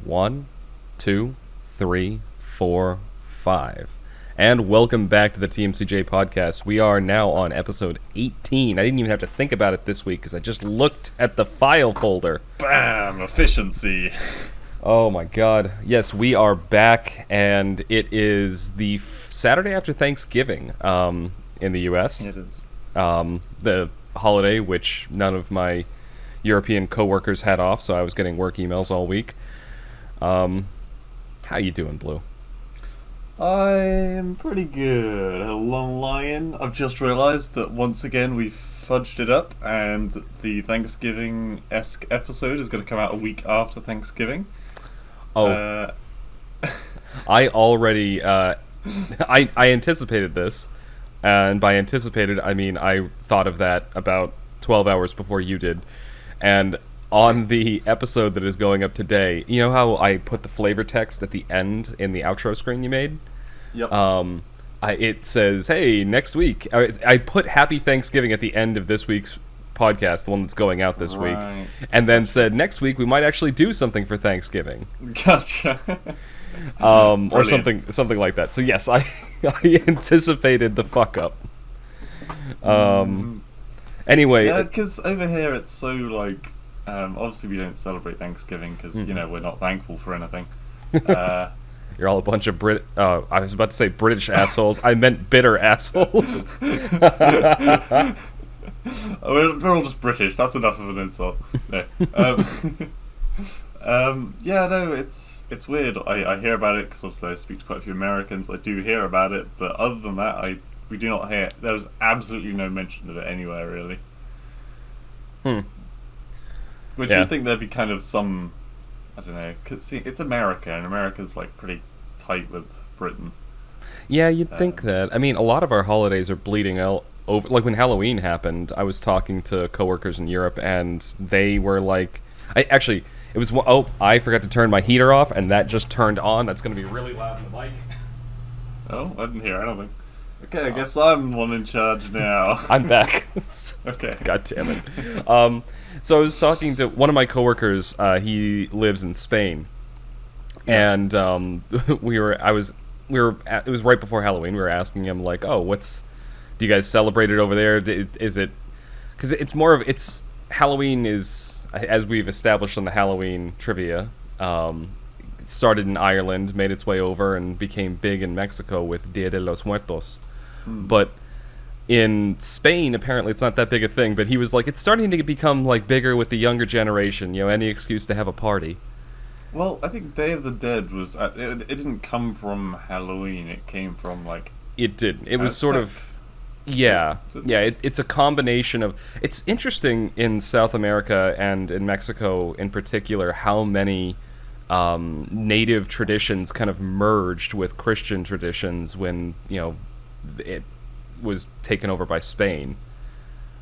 1, 2, 3, 4, 5. And welcome back to the TMCJ podcast. We are now on episode 18. I didn't even have to think about it this week because I just looked at the file folder. Bam! Efficiency. Oh my god. Yes, we are back, and it is the Saturday after Thanksgiving in the U.S. It is. The holiday, which none of my European coworkers had off, so I was getting work emails all week. How you doing, Blue? I'm pretty good. A long lie-in. I've just realised that once again we've fudged it up, and the Thanksgiving-esque episode is going to come out a week after Thanksgiving. Oh, I already I anticipated this, and by anticipated I mean I thought of that about 12 hours before you did. And on the episode that is going up today, you know how I put the flavor text at the end in the outro screen you made? Yep. It says, "Hey, next week." I put "Happy Thanksgiving" at the end of this week's podcast, the one that's going out this week, and then said, "Next week we might actually do something for Thanksgiving." Gotcha. Or something like that. So yes, I anticipated the fuck up. Anyway, yeah, because over here it's so like, obviously we don't celebrate Thanksgiving because we're not thankful for anything. You're all a bunch of I was about to say British assholes. I meant bitter assholes. We're all just British. That's enough of an insult. No. Yeah, no, it's weird. I hear about it because obviously I speak to quite a few Americans. I do hear about it, but other than that, we do not hear. There's absolutely no mention of it anywhere, really. Which you'd think there'd be kind of some, I don't know. 'Cause, see, it's America, and America's like pretty tight with Britain. Yeah, you'd think that. I mean, a lot of our holidays are bleeding out over. Like when Halloween happened, I was talking to coworkers in Europe, and they were like, it was. Oh, I forgot to turn my heater off, and that just turned on. That's going to be really loud in the mic. Oh, I didn't hear anything. Okay, I guess I'm the one in charge now. I'm back. Okay. God damn it. So I was talking to one of my coworkers. He lives in Spain, and it was right before Halloween. We were asking him like, "Oh, do you guys celebrate it over there? Is it because it's Halloween is, as we've established on the Halloween trivia, started in Ireland, made its way over, and became big in Mexico with Dia de los Muertos. But in Spain, apparently it's not that big a thing, but he was like, it's starting to become like bigger with the younger generation, any excuse to have a party. Well, I think Day of the Dead was, it didn't come from Halloween, it came from like... It did. It was sort of... Yeah. It's a combination of... It's interesting in South America and in Mexico in particular how many native traditions kind of merged with Christian traditions when, it was taken over by Spain.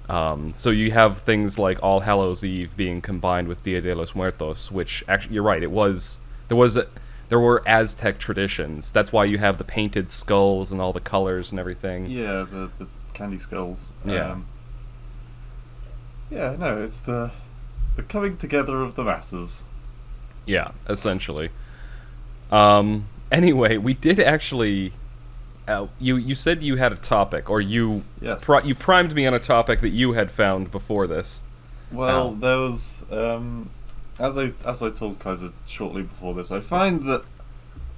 So you have things like All Hallows Eve being combined with Dia de los Muertos, which actually, you're right, there were Aztec traditions. That's why you have the painted skulls and all the colors and everything. Yeah, the candy skulls. Yeah. No, it's the coming together of the masses. Yeah, essentially. Anyway, we did actually... you said you had a topic, or you you primed me on a topic that you had found before this. Well, there was as I told Kaiser shortly before this, I find that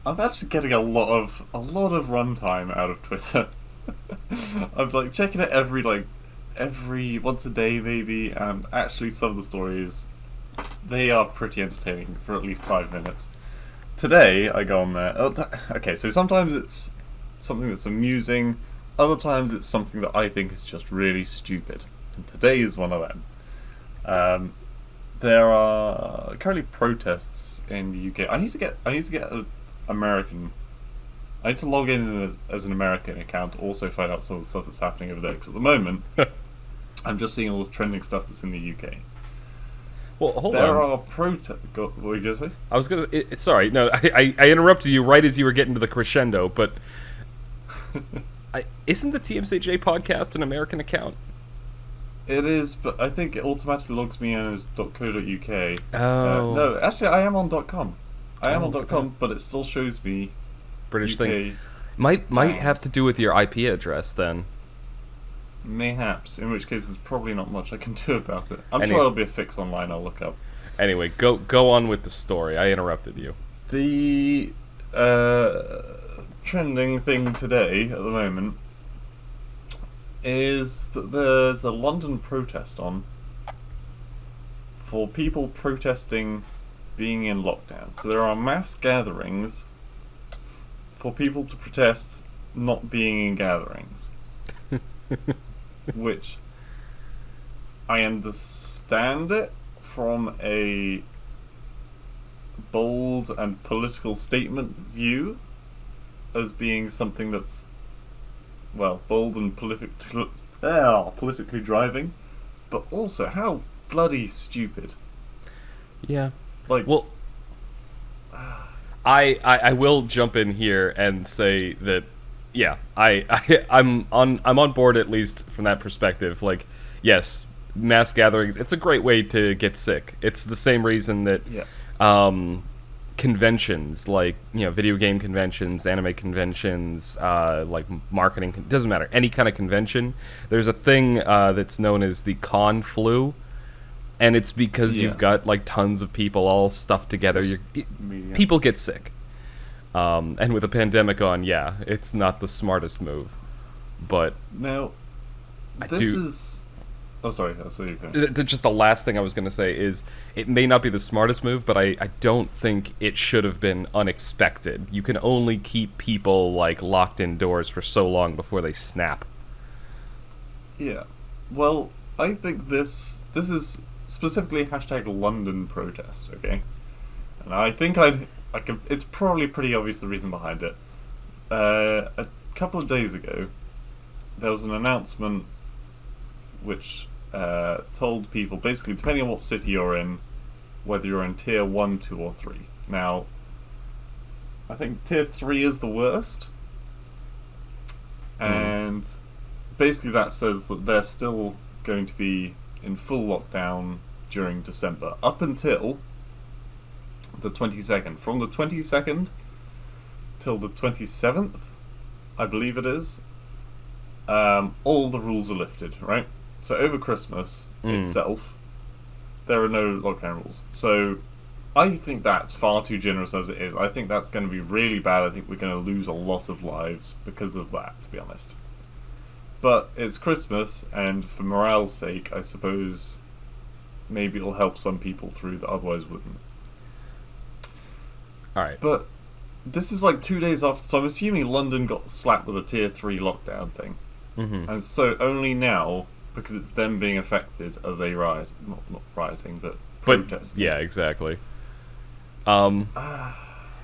I'm actually getting a lot of runtime out of Twitter. I'm like checking it every once a day maybe, and actually some of the stories, they are pretty entertaining for at least 5 minutes. Today I go on there. Okay, so sometimes it's something that's amusing, other times it's something that I think is just really stupid, and today is one of them. There are currently protests in the UK. I need to get an American. I need to log in as an American account to also find out some of the stuff that's happening over there, because at the moment I'm just seeing all this trending stuff that's in the UK. Well, hold on. There are protests. What were you going to say? I was going to... Sorry, no, I interrupted you right as you were getting to the crescendo, but... Isn't the TMCJ podcast an American account? It is, but I think it automatically logs me in as .co.uk. Oh. No, actually, I am on .com. I am Oh, on look at .com, but it still shows me British UK things might have to pounds. do with your IP address then. Mayhaps, in which case there's probably not much I can do about it. I'm sure Any there'll be a fix online I'll look up. Anyway, go on with the story. I interrupted you. The trending thing today, at the moment, is that there's a London protest on for people protesting being in lockdown. So there are mass gatherings for people to protest not being in gatherings. Which I understand it from a bold and political statement view as being something that's, well, bold and politically driving, but also how bloody stupid. Yeah. Like, Well, I will jump in here and say that yeah, I'm on board at least from that perspective. Like, yes, mass gatherings. It's a great way to get sick. It's the same reason that yeah, conventions, like video game conventions, anime conventions, like marketing doesn't matter. Any kind of convention. There's a thing that's known as the con flu, and it's because Yeah. you've got like tons of people all stuffed together. media. People get sick. And with a pandemic on, yeah, it's not the smartest move. But Now, I this do. is. Oh, sorry. I see you. Just the last thing I was going to say is it may not be the smartest move, but I don't think it should have been unexpected. You can only keep people like locked indoors for so long before they snap. Yeah. Well, I think this is specifically hashtag London protest, okay? And I think I can. It's probably pretty obvious the reason behind it. A couple of days ago, there was an announcement which told people basically, depending on what city you're in, whether you're in tier 1, 2, or 3. Now, I think tier 3 is the worst, and basically that says that they're still going to be in full lockdown during December up until the 22nd. From the 22nd till the 27th, I believe it is, all the rules are lifted, right? So over Christmas itself, there are no lockdown rules. So I think that's far too generous as it is. I think that's going to be really bad. I think we're going to lose a lot of lives because of that, to be honest. But it's Christmas, and for morale's sake, I suppose maybe it'll help some people through that otherwise wouldn't. All right. But this is like 2 days after, so I'm assuming London got slapped with a tier 3 lockdown thing. Mm-hmm. And so only now, because it's them being affected, are they not rioting, but protesting. Yeah, exactly.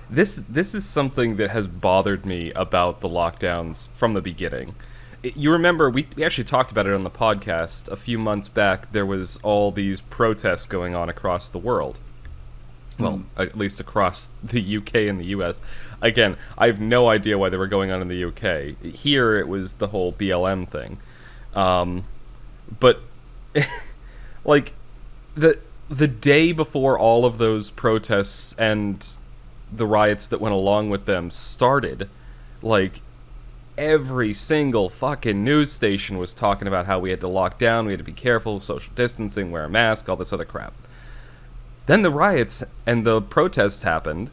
This is something that has bothered me about the lockdowns from the beginning. You remember, we actually talked about it on the podcast a few months back. There was all these protests going on across the world. Well, at least across the UK and the US. Again, I have no idea why they were going on in the UK. Here, it was the whole BLM thing. But, like, the day before all of those protests and the riots that went along with them started, like, every single fucking news station was talking about how we had to lock down, we had to be careful, social distancing, wear a mask, all this other crap. Then the riots and the protests happened,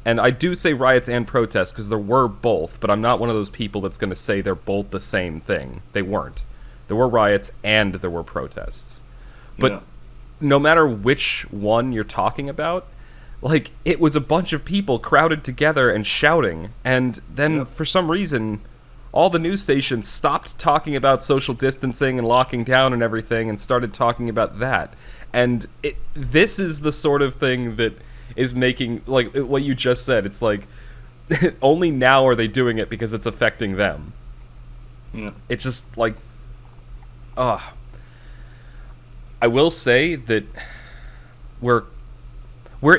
and I do say riots and protests because there were both, but I'm not one of those people that's going to say they're both the same thing. They weren't. There were riots and there were protests. But Yeah. no matter which one you're talking about, like, it was a bunch of people crowded together and shouting, and then for some reason, all the news stations stopped talking about social distancing and locking down and everything and started talking about that. And this is the sort of thing that is making, like, what you just said, it's like, only now are they doing it because it's affecting them. Yeah. It's just, like, I will say that we're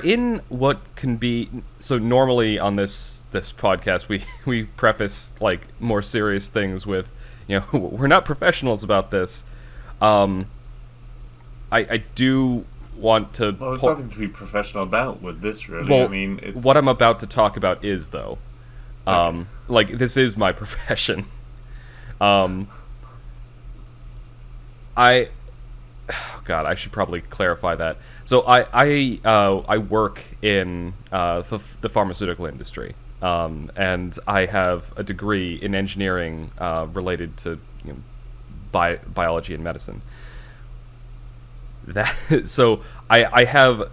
in what can be, so normally on this podcast we preface like more serious things with, we're not professionals about this. I do want to... Well, there's nothing to be professional about with this, really. Well, I mean, it's... what I'm about to talk about is, though. Okay. Like, this is my profession. Um, I... Oh God, I should probably clarify that. So I work in the pharmaceutical industry, and I have a degree in engineering related to biology and medicine. That so I have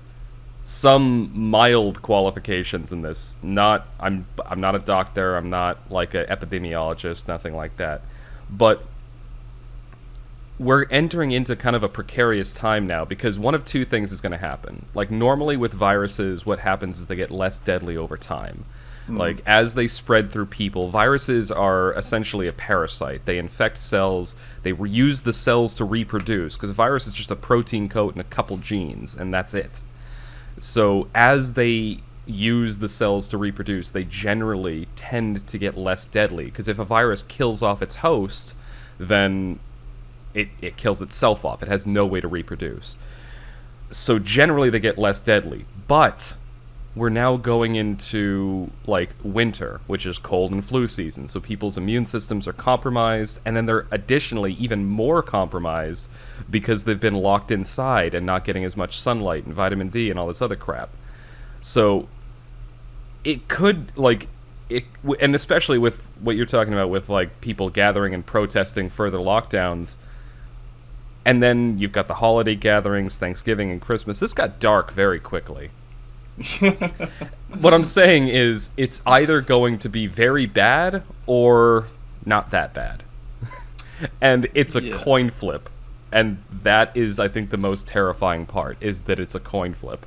some mild qualifications in this. I'm not a doctor. I'm not like an epidemiologist. Nothing like that. But we're entering into kind of a precarious time now because one of two things is going to happen. Like normally with viruses, what happens is they get less deadly over time. Like as they spread through people, viruses are essentially a parasite. They infect cells. They use the cells to reproduce because a virus is just a protein coat and a couple genes, and that's it. So as they use the cells to reproduce, they generally tend to get less deadly because if a virus kills off its host, then it kills itself off. It has no way to reproduce. So generally they get less deadly. But we're now going into, like, winter, which is cold and flu season. So people's immune systems are compromised, and then they're additionally even more compromised because they've been locked inside and not getting as much sunlight and vitamin D and all this other crap. So it could, like... and especially with what you're talking about with, like, people gathering and protesting further lockdowns... And then you've got the holiday gatherings, Thanksgiving and Christmas. This got dark very quickly. What I'm saying is, it's either going to be very bad or not that bad. And it's a coin flip. And that is, I think, the most terrifying part, is that it's a coin flip.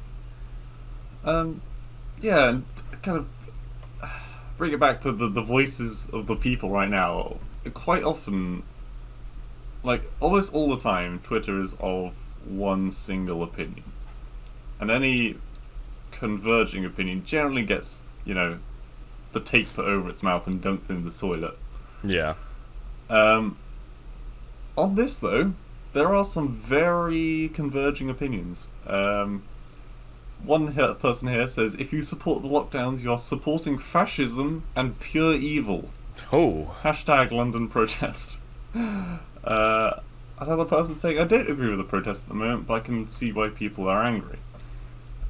Yeah, and kind of bring it back to the voices of the people right now. Quite often... Like, almost all the time, Twitter is of one single opinion. And any converging opinion generally gets, the tape put over its mouth and dumped in the toilet. Yeah. On this, though, there are some very converging opinions. One person here says, if you support the lockdowns, you are supporting fascism and pure evil. Oh. Hashtag London protest. Another person saying, I don't agree with the protest at the moment, but I can see why people are angry.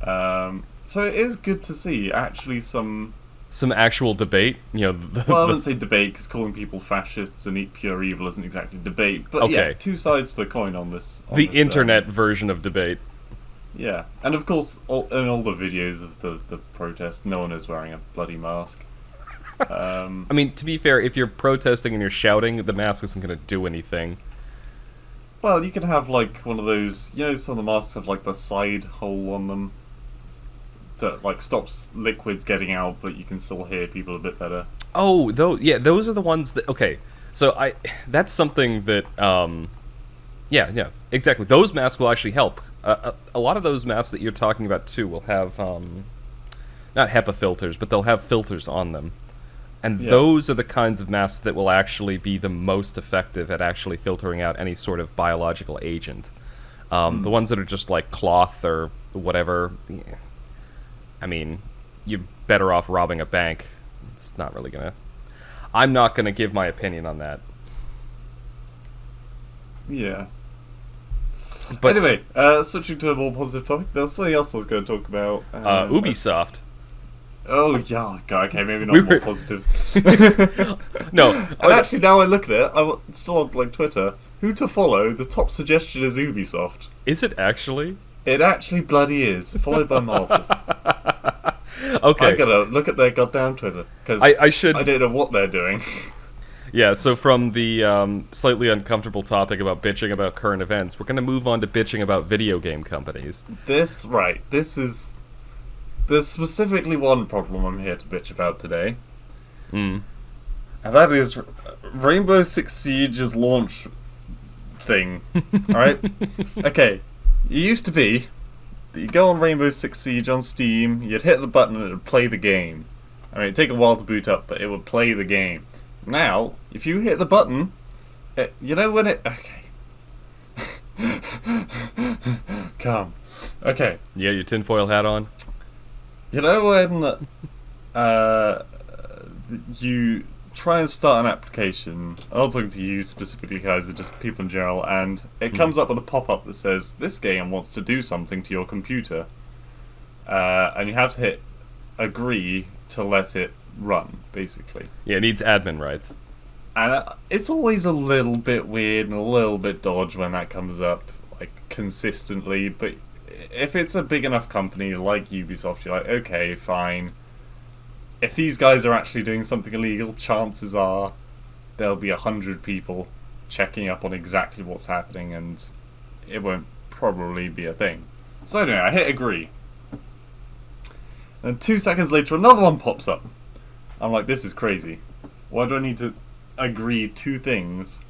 So it is good to see actually some actual debate. Well, I wouldn't say debate, because calling people fascists and eat pure evil isn't exactly debate. But okay. Yeah, two sides to the coin on this. The internet version of debate. Yeah, and of course, in all the videos of the protest, no one is wearing a bloody mask. I mean, to be fair, if you're protesting and you're shouting, the mask isn't going to do anything. Well, you can have, like, one of those... some of the masks have, like, the side hole on them that, like, stops liquids getting out, but you can still hear people a bit better. Oh, those are the ones that... Okay, so that's something that... Yeah, exactly. Those masks will actually help. A lot of those masks that you're talking about, too, will have... not HEPA filters, but they'll have filters on them. And those are the kinds of masks that will actually be the most effective at actually filtering out any sort of biological agent. The ones that are just like cloth or whatever, I mean, you're better off robbing a bank. It's not really gonna... I'm not gonna give my opinion on that. Yeah. But anyway, switching to a more positive topic, there was something else I was going to talk about. Ubisoft. Oh, yeah, okay, maybe not more positive. No. And actually, now I look at it, I'm still on, like, Twitter, who to follow, the top suggestion is Ubisoft. Is it actually? It actually bloody is, followed by Marvel. Okay. I gotta look at their goddamn Twitter, because I don't know what they're doing. Yeah, so from the slightly uncomfortable topic about bitching about current events, we're going to move on to bitching about video game companies. There's specifically one problem I'm here to bitch about today. And that is Rainbow Six Siege's launch thing. Alright? Okay. It used to be that you go on Rainbow Six Siege on Steam, you'd hit the button and it would play the game. I mean, it'd take a while to boot up, but it would play the game. Now, if you hit the button, when it... Okay. Calm. Okay. You got your tinfoil hat on? You know when uh, you try and start an application, I'm not talking to you specifically guys, it's just people in general, and it comes up with a pop-up that says, this game wants to do something to your computer. And you have to hit agree to let it run, basically. Yeah, it needs admin rights. And it's always a little bit weird and a little bit dodge when that comes up, like, consistently, but if it's a big enough company like Ubisoft, you're like, okay, fine. If these guys are actually doing something illegal, chances are there'll be 100 people checking up on exactly what's happening, and it won't probably be a thing. So anyway, I hit agree. And 2 seconds later, another one pops up. I'm like, this is crazy. Why do I need to agree 2 things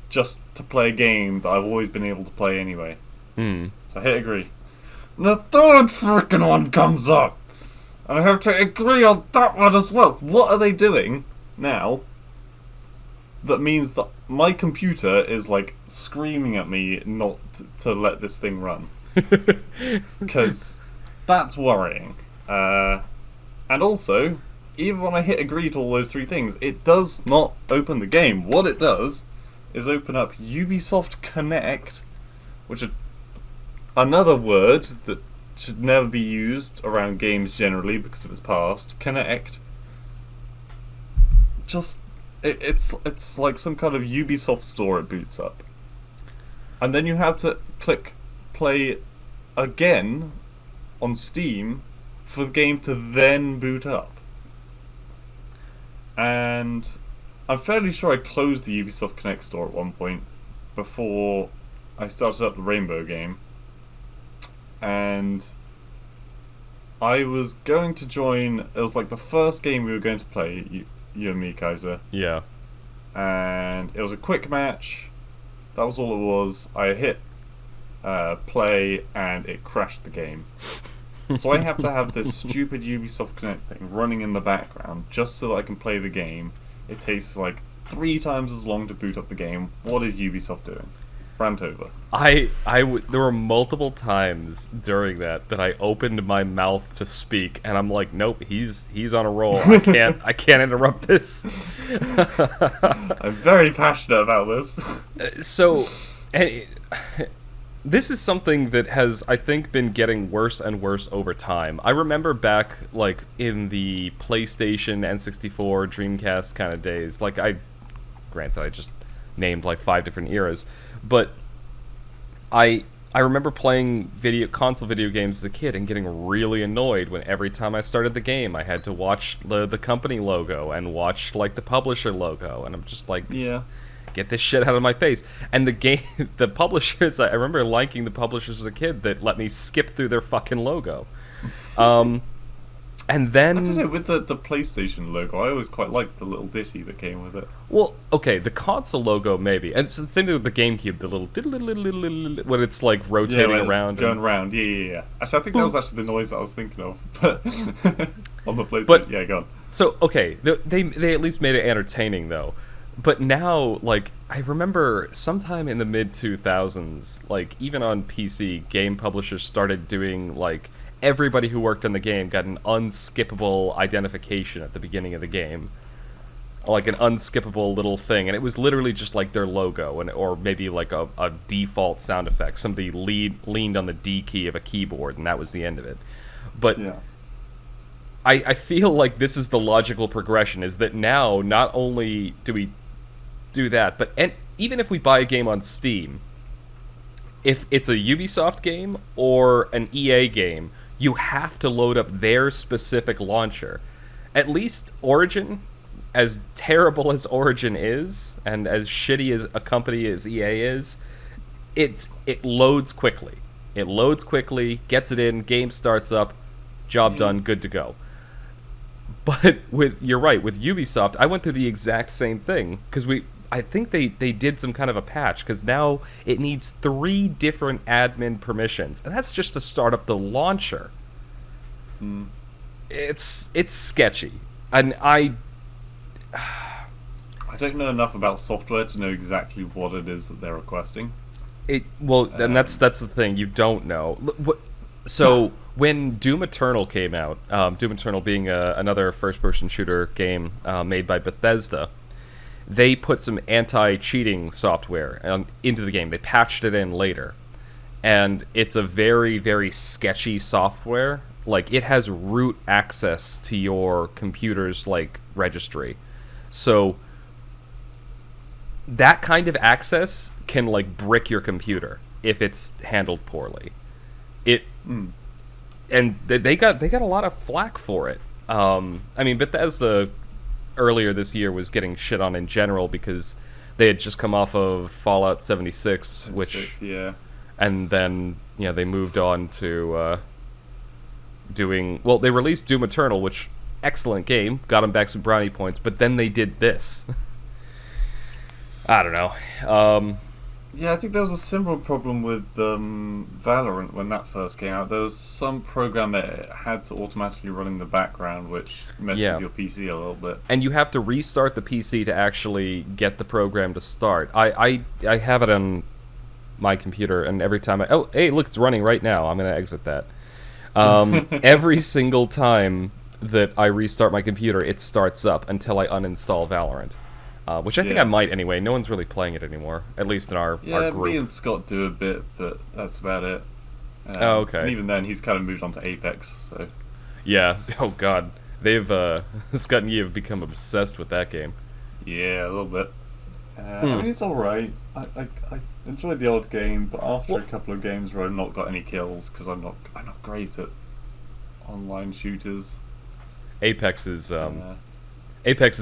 just to play a game that I've always been able to play anyway? So I hit agree. And the third freaking one comes up. And I have to agree on that one as well. What are they doing now that means that my computer is, like, screaming at me not to let this thing run? Because that's worrying. And also, even when I hit agree to all those 3 things, it does not open the game. What it does is open up Ubisoft Connect, which is another word that should never be used around games generally because of its past. Connect. Just it's like some kind of Ubisoft store it boots up. And then you have to click play again on Steam for the game to then boot up. And I'm fairly sure I closed the Ubisoft Connect store at one point before I started up the Rainbow game. And I was going to join. It was like the first game we were going to play, you and me, Kaiser. Yeah. And it was a quick match. That was all it was. I hit play and it crashed the game. So I have to have this stupid Ubisoft Connect thing running in the background just so that I can play the game. It takes like 3 times as long to boot up the game. What is Ubisoft doing? Rant over. There were multiple times during that I opened my mouth to speak, and I'm like, nope, he's on a roll. I can't interrupt this. I'm very passionate about this. So, this is something that has, I think, been getting worse and worse over time. I remember back, like, in the PlayStation, N64, Dreamcast kind of days. Like, granted, I just named like 5 different eras. But I remember playing console video games as a kid and getting really annoyed when every time I started the game I had to watch the company logo and watch like the publisher logo, and I'm just like, yeah, get this shit out of my face. And the game, the publishers, I remember liking the publishers as a kid that let me skip through their fucking logo. And then I don't know, with the PlayStation logo, I always quite liked the little ditty that came with it. Well, okay, the console logo maybe, and it's the same thing with the GameCube, the little when it's like rotating around, going around. Yeah. Actually, I think that was actually the noise that I was thinking of, but on the PlayStation. But, yeah, go on. So okay, they at least made it entertaining though. But now, like, I remember sometime in the mid 2000s, like even on PC, game publishers started doing like. Everybody who worked on the game got an unskippable identification at the beginning of the game. Like an unskippable little thing. And it was literally just like their logo, or maybe like a default sound effect. Somebody leaned on the D key of a keyboard, and that was the end of it. But yeah. I feel like this is the logical progression, is that now not only do we do that, but even if we buy a game on Steam, if it's a Ubisoft game or an EA game, you have to load up their specific launcher. At least Origin, as terrible as Origin is, and as shitty as a company as EA is, it loads quickly. It loads quickly, gets it in, game starts up, job done, good to go. But you're right, with Ubisoft, I went through the exact same thing, because I think they did some kind of a patch, because now it needs 3 different admin permissions, and that's just to start up the launcher. It's sketchy, and I don't know enough about software to know exactly what it is that they're requesting. And that's the thing. You don't know. So when Doom Eternal came out, Doom Eternal being another first-person shooter game made by Bethesda, they put some anti-cheating software into the game. They patched it in later, and it's a very, very sketchy software. Like, it has root access to your computer's registry, so that kind of access can brick your computer if it's handled poorly. It and they got a lot of flack for it. I mean, Bethesda earlier this year was getting shit on in general because they had just come off of Fallout 76, which yeah, and then they moved on to doing they released Doom Eternal, which excellent game, got them back some brownie points, but then they did this. I don't know. Yeah, I think there was a similar problem with Valorant when that first came out. There was some program that had to automatically run in the background, which messes with your PC a little bit. And you have to restart the PC to actually get the program to start. I have it on my computer, and every time hey, look, it's running right now. I'm going to exit that. Every single time that I restart my computer, it starts up until I uninstall Valorant. Which I think I might anyway. No one's really playing it anymore, at least in our group. Yeah, me and Scott do a bit, but that's about it. Okay. And even then, he's kind of moved on to Apex, so... Yeah, oh god. They've, Scott and Yi have become obsessed with that game. Yeah, a little bit. I mean, it's alright. I enjoyed the old game, but after a couple of games where I've not got any kills, because I'm not great at online shooters. Apex is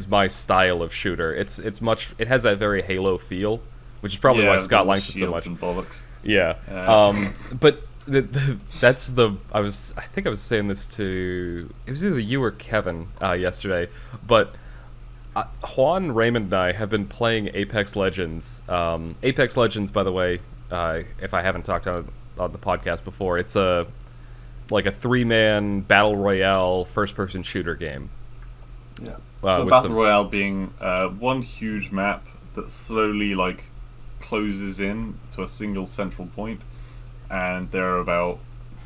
my style of shooter. It has that very Halo feel, which is probably why Scott likes it so much. And bollocks. Yeah. But I think I was saying this to, it was either you or Kevin yesterday, but Juan, Raymond, and I have been playing Apex Legends. Apex Legends, by the way, if I haven't talked on the podcast before, it's a 3-man battle royale first-person shooter game. Yeah. So Battle Royale being one huge map that slowly closes in to a single central point, and there are about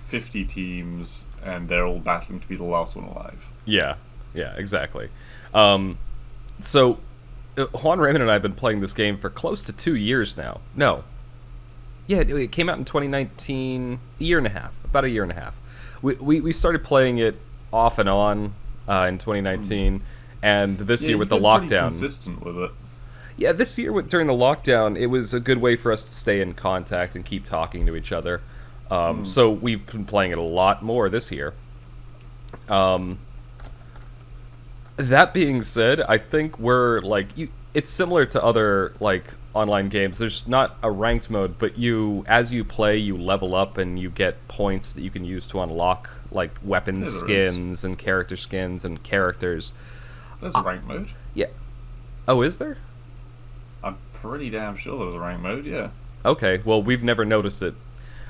50 teams, and they're all battling to be the last one alive. Yeah, exactly. So Juan, Raymond, and I have been playing this game for close to 2 years now. No. Yeah, it came out in 2019, about a year and a half. We started playing it off and on in 2019. And this year with the lockdown, pretty consistent with it. Yeah, this year during the lockdown, it was a good way for us to stay in contact and keep talking to each other. So we've been playing it a lot more this year. That being said, I think we're it's similar to other online games. There's not a ranked mode, but as you play, you level up and you get points that you can use to unlock weapon skins and character skins and characters. There's a rank mode. Yeah. Oh, is there? I'm pretty damn sure there's a rank mode, yeah. Okay, well, we've never noticed it.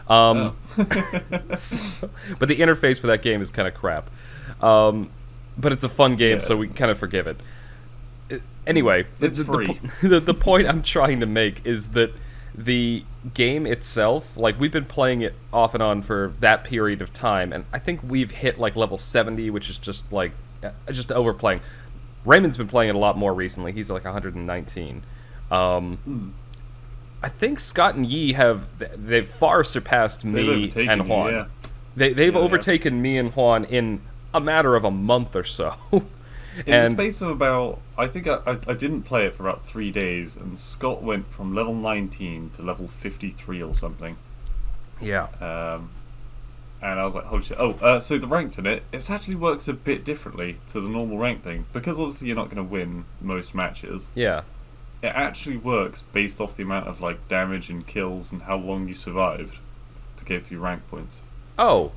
But the interface for that game is kind of crap. But it's a fun game, so we kind of forgive it. Anyway, it's free. The point I'm trying to make is that the game itself, we've been playing it off and on for that period of time, and I think we've hit level 70, which is just overplaying. Raymond's been playing it a lot more recently. He's 119. I think Scott and Yi they've far surpassed me and Juan. Yeah. They've overtaken me and Juan in a matter of a month or so. In the space of about, I think I didn't play it for about 3 days, and Scott went from level 19 to level 53 or something. Yeah. And I was like, holy shit. So the ranked in it actually works a bit differently to the normal rank thing. Because obviously you're not going to win most matches. Yeah. It actually works based off the amount of damage and kills and how long you survived to give you rank points. Oh.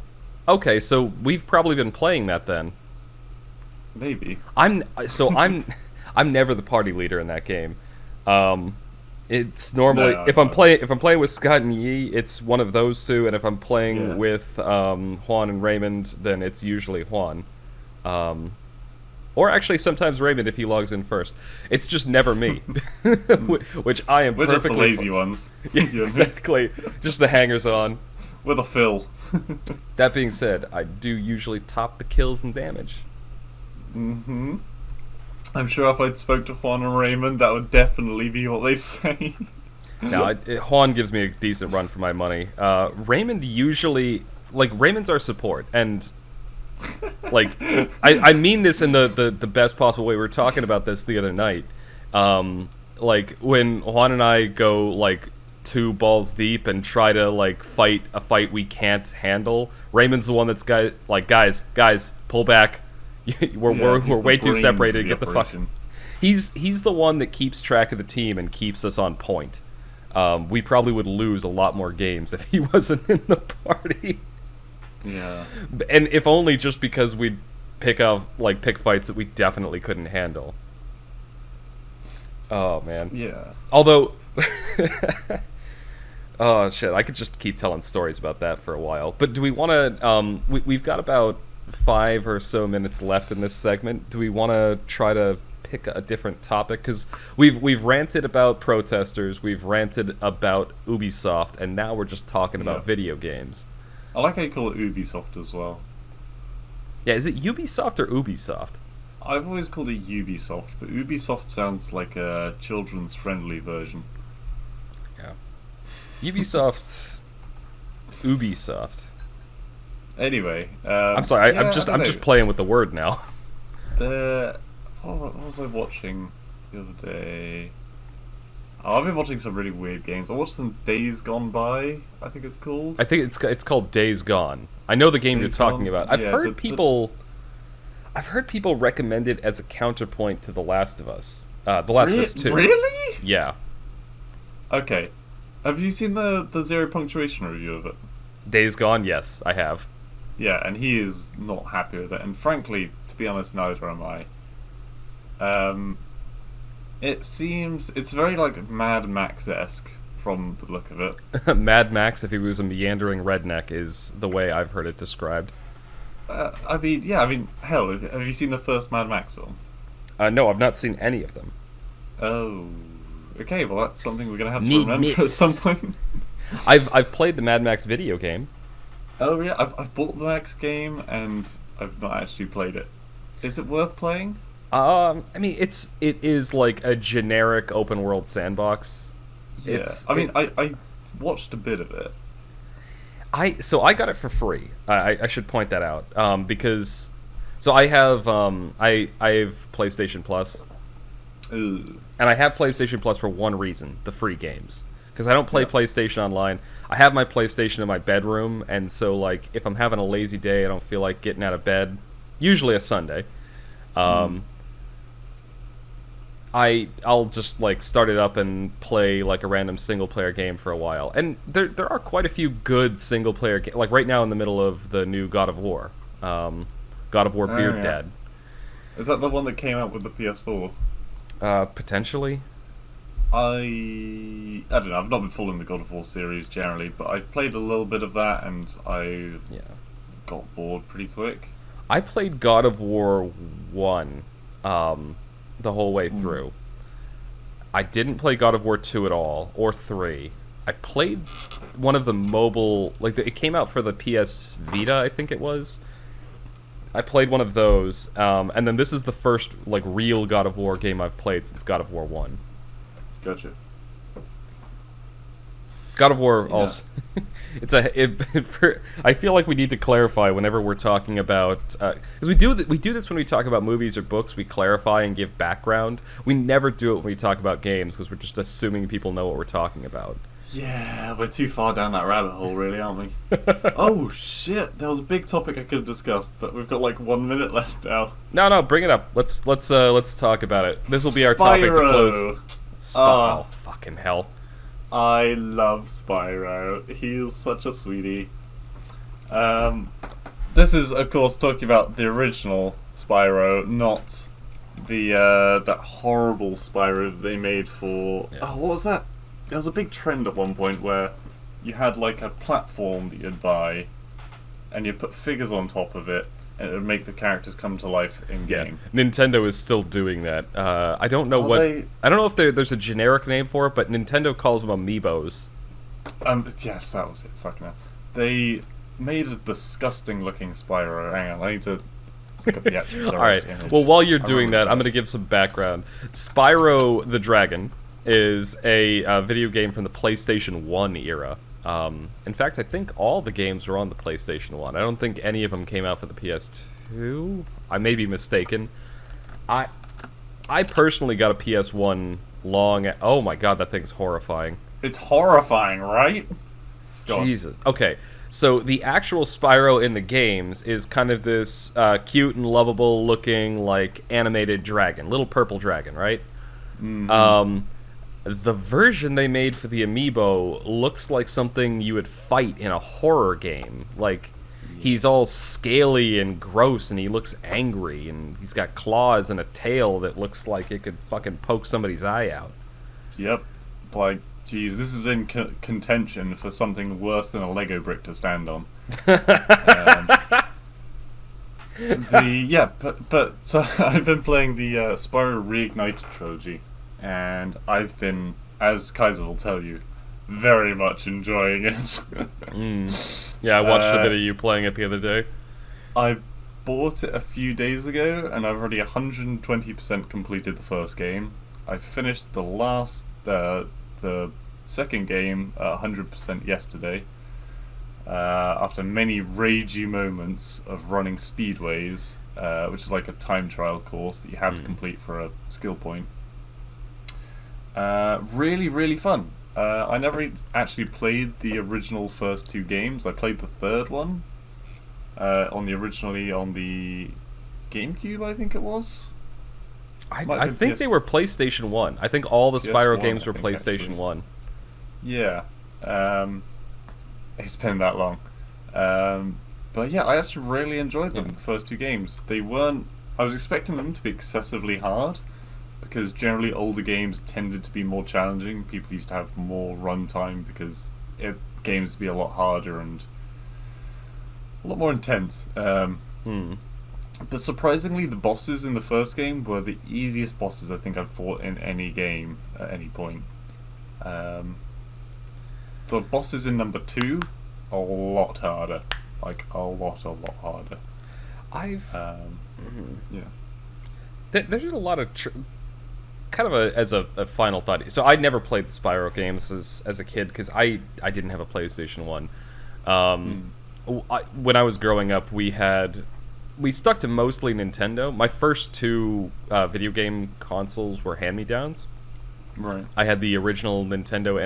Okay, so we've probably been playing that then. Maybe. I'm never the party leader in that game. It's normally if I'm playing with Scott and Yi, it's one of those two, and if I'm playing with Juan and Raymond, then it's usually Juan. Or actually, sometimes Raymond if he logs in first. It's just never me, which I am We're perfectly. just the lazy ones. Yeah, You and me. exactly. Just the hangers on. We're the Phil. That being said, I do usually top the kills and damage. Hmm. I'm sure if I'd spoke to Juan and Raymond, that would definitely be what they say. Now, Juan gives me a decent run for my money. Raymond usually, like, Raymond's our support, and like, I mean this in the best possible way. We were talking about this the other night. Like, when Juan and I go, like, 2 balls deep and try to, like, fight a fight we can't handle, Raymond's the one that's, guys, pull back. we're way too separated. Get the fuck. He's the one that keeps track of the team and keeps us on point. We probably would lose a lot more games if he wasn't in the party. Yeah. And if only just because we'd pick fights that we definitely couldn't handle. Oh man. Yeah. Although oh shit, I could just keep telling stories about that for a while. But do we want to we've got about 5 or so minutes left in this segment. Do we want to try to pick a different topic? Because we've ranted about protesters, we've ranted about Ubisoft, and now we're just talking about video games. I like how you call it Ubisoft as well. Yeah, is it Ubisoft or Ubisoft? I've always called it Ubisoft, but Ubisoft sounds like a children's friendly version. Yeah. Ubisoft. Anyway, I'm sorry. yeah, I'm just playing with the word now. What was I watching the other day? Oh, I've been watching some really weird games. I watched some Days Gone By, I think it's called. I think it's called Days Gone. I know the game Days you're talking Gone? about. I've Yeah, heard people recommend it as a counterpoint to The Last of Us. The Last of Us 2. Really? Yeah. Okay. Have you seen the zero punctuation review of it? Days Gone, yes, I have. Yeah, and he is not happy with it. And frankly, to be honest, neither am I. It's very like Mad Max-esque from the look of it. Mad Max, if he was a meandering redneck, is the way I've heard it described. I mean, hell, have you seen the first Mad Max film? No, I've not seen any of them. Oh, okay. Well, that's something we're gonna have to Neat remember at mix. some point. I've played the Mad Max video game. Oh yeah, I've bought the Max game and I've not actually played it. Is it worth playing? I mean, it is like a generic open world sandbox. Yeah. I watched a bit of it. So I got it for free. I should point that out because I have PlayStation Plus. Ooh. And I have PlayStation Plus for one reason: the free games. Because I don't play PlayStation Online. I have my PlayStation in my bedroom, and so like if I'm having a lazy day, I don't feel like getting out of bed. Usually a Sunday. I'll just like start it up and play like a random single player game for a while. And there are quite a few good single player games. Like right now in the middle of the new God of War. God of War Beard Dad. Is that the one that came out with the PS4? Potentially. I don't know, I've not been following the God of War series generally, but I played a little bit of that and I got bored pretty quick. I played God of War 1 the whole way through. I didn't play God of War 2 at all, or 3. I played one of the mobile, like it came out for the PS Vita, I think it was. I played one of those, and then this is the first like real God of War game I've played since God of War 1. Gotcha. God of War also. I feel like we need to clarify whenever we're talking about because we do this when we talk about movies or books. We clarify and give background. We never do it when we talk about games because we're just assuming people know what we're talking about. Yeah, we're too far down that rabbit hole, really, aren't we? Oh shit! There was a big topic I could have discussed, but we've got like 1 minute left now. No, bring it up. Let's talk about it. This will be our topic to close. Oh, fucking hell. I love Spyro. He is such a sweetie. This is, of course, talking about the original Spyro, not the that horrible Spyro that they made for... Yeah. Oh, what was that? There was a big trend at one point where you had like a platform that you'd buy, and you'd put figures on top of it, and it would make the characters come to life in game. Nintendo is still doing that. I don't know I don't know if there's a generic name for it, but Nintendo calls them amiibos. Yes, that was it. Fucking hell. They made a disgusting looking Spyro. Hang on, I need to look at the actual All right. image. Well, while you're doing that, I'm going to give some background. Spyro the Dragon is a video game from the PlayStation 1 era. In fact, I think all the games were on the PlayStation 1. I don't think any of them came out for the PS2. I may be mistaken. I personally got a PS1 oh my god, that thing's horrifying. It's horrifying, right? Jesus. Okay, so the actual Spyro in the games is kind of this cute and lovable looking, like, animated dragon. Little purple dragon, right? Mm-hmm. The version they made for the amiibo looks like something you would fight in a horror game. Like, he's all scaly and gross, and he looks angry, and he's got claws and a tail that looks like it could fucking poke somebody's eye out. Yep. Like, geez, this is in contention for something worse than a Lego brick to stand on. So I've been playing the Spyro Reignited trilogy, and I've been, as Kaiser will tell you, very much enjoying it. Yeah, I watched a bit of you playing it the other day. I bought it a few days ago, and I've already 120% completed the first game. I finished the second game 100% yesterday, after many ragey moments of running speedways, which is like a time trial course that you have to complete for a skill point. Really, really fun. I never actually played the original first two games. I played the third one originally on the GameCube, I think it was. I think they were PlayStation 1. I think all the Spyro games were PlayStation 1. Yeah. It's been that long. But yeah, I actually really enjoyed them, the first two games. I was expecting them to be excessively hard, because generally older games tended to be more challenging. People used to have more runtime because games would be a lot harder and a lot more intense. But surprisingly, the bosses in the first game were the easiest bosses I think I've fought in any game at any point. The bosses in number 2, a lot harder. Like, a lot harder. There's a lot of... kind of as a final thought. So I never played the Spyro games as a kid, because I didn't have a PlayStation 1. When I was growing up, we stuck to mostly Nintendo. My first two video game consoles were hand-me-downs. Right. I had the original Nintendo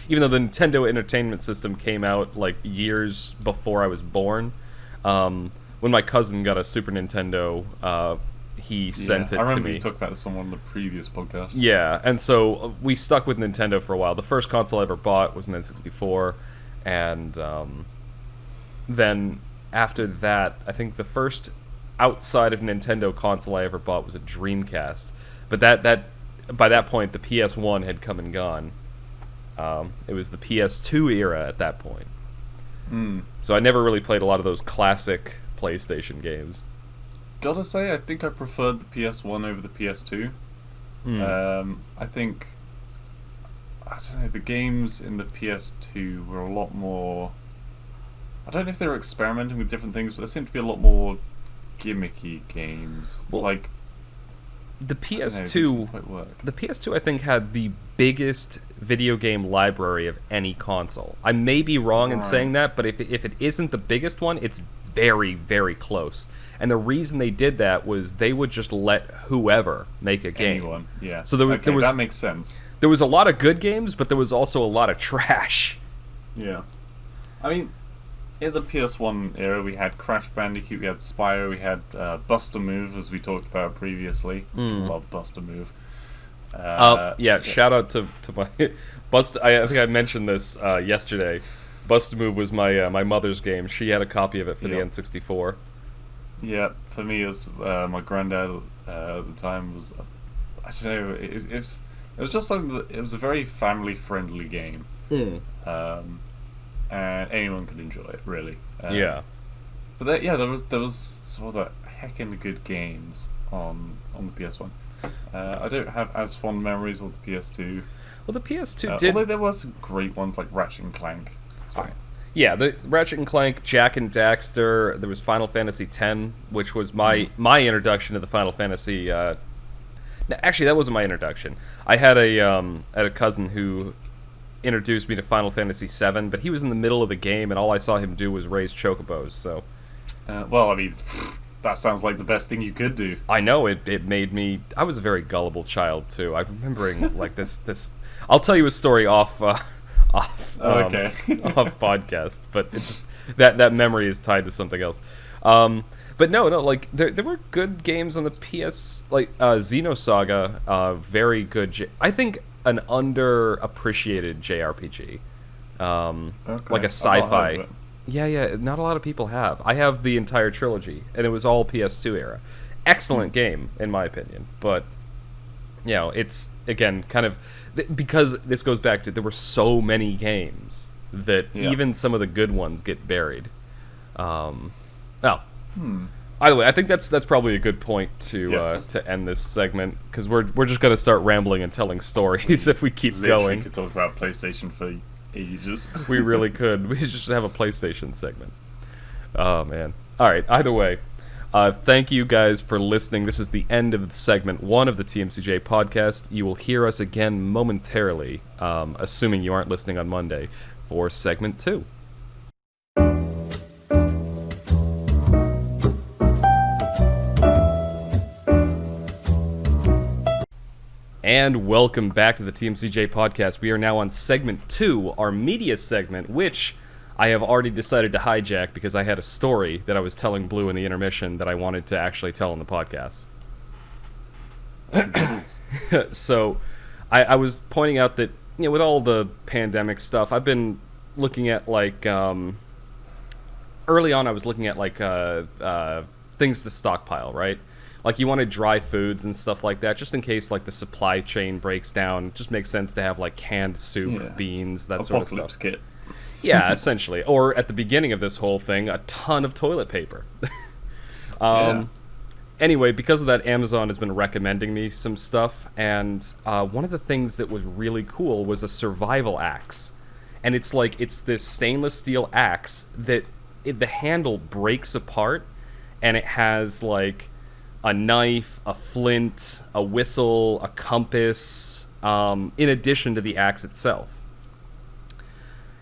even though the Nintendo Entertainment System came out like years before I was born. When my cousin got a Super Nintendo, he sent it to me. I remember you talked about this on one of the previous podcasts. Yeah, and so we stuck with Nintendo for a while. The first console I ever bought was an N64, and then after that, I think the first outside of Nintendo console I ever bought was a Dreamcast. But by that point, the PS1 had come and gone. It was the PS2 era at that point. So I never really played a lot of those classic PlayStation games. Gotta say, I think I preferred the PS1 over the PS2. I think, I don't know, the games in the PS2 were a lot more... I don't know if they were experimenting with different things, but there seemed to be a lot more gimmicky games. Well, like, the PS2 I think had the biggest video game library of any console. I may be wrong in saying that, but if it isn't the biggest one, it's very, very close. And the reason they did that was they would just let whoever make a game. Anyone, yeah. So there was that makes sense. There was a lot of good games, but there was also a lot of trash. Yeah. I mean, in the PS1 era, we had Crash Bandicoot, we had Spyro, we had Buster Move, as we talked about previously. Love Buster Move. Shout out to my Buster. I think I mentioned this yesterday. Buster Move was my mother's game. She had a copy of it for the N64. Yeah, for me, it was my granddad at the time was. I don't know. It was just something that it was a very family-friendly game. And anyone could enjoy it, really. there was some other heckin' good games on the PS1. I don't have as fond memories of the PS2. Well, the PS2 did. Although there were some great ones like Ratchet and Clank. So. Yeah, the Ratchet and Clank, Jak and Daxter. There was Final Fantasy X, which was my introduction to the Final Fantasy. No, actually, that wasn't my introduction. I had a cousin who introduced me to Final Fantasy VII, but he was in the middle of the game, and all I saw him do was raise chocobos. So, well, I mean, that sounds like the best thing you could do. I know it made me. I was a very gullible child too. I'm remembering like this. I'll tell you a story off. Okay. Off podcast, but it's just that memory is tied to something else. But no, like there were good games on the PS, like Xenosaga, very good. I think an underappreciated JRPG, like a sci-fi. Yeah, not a lot of people have. I have the entire trilogy, and it was all PS2 era. Excellent game, in my opinion, but you know, it's again kind of. Because this goes back to there were so many games that even some of the good ones get buried. Either way, I think that's probably a good point to end this segment because we're just gonna start rambling and telling stories if we keep going. We could talk about PlayStation for ages. We really could. We should just have a PlayStation segment. Oh man! All right. Either way. Thank you guys for listening. This is the end of segment 1 of the TMCJ podcast. You will hear us again momentarily, assuming you aren't listening on Monday, for segment 2. And welcome back to the TMCJ podcast. We are now on segment 2, our media segment, which I have already decided to hijack because I had a story that I was telling Blue in the intermission that I wanted to actually tell on the podcast. So, I was pointing out that, you know, with all the pandemic stuff, I've been looking at, like, early on I was looking at, like, things to stockpile, right? Like, you want to dry foods and stuff like that, just in case, like, the supply chain breaks down. It just makes sense to have, like, canned soup, beans, that sort of stuff. Apocalypse kit. Yeah, essentially. Or at the beginning of this whole thing, a ton of toilet paper. Anyway, because of that, Amazon has been recommending me some stuff, and one of the things that was really cool was a survival axe. And it's this stainless steel axe that the handle breaks apart, and it has like a knife, a flint, a whistle, a compass, in addition to the axe itself.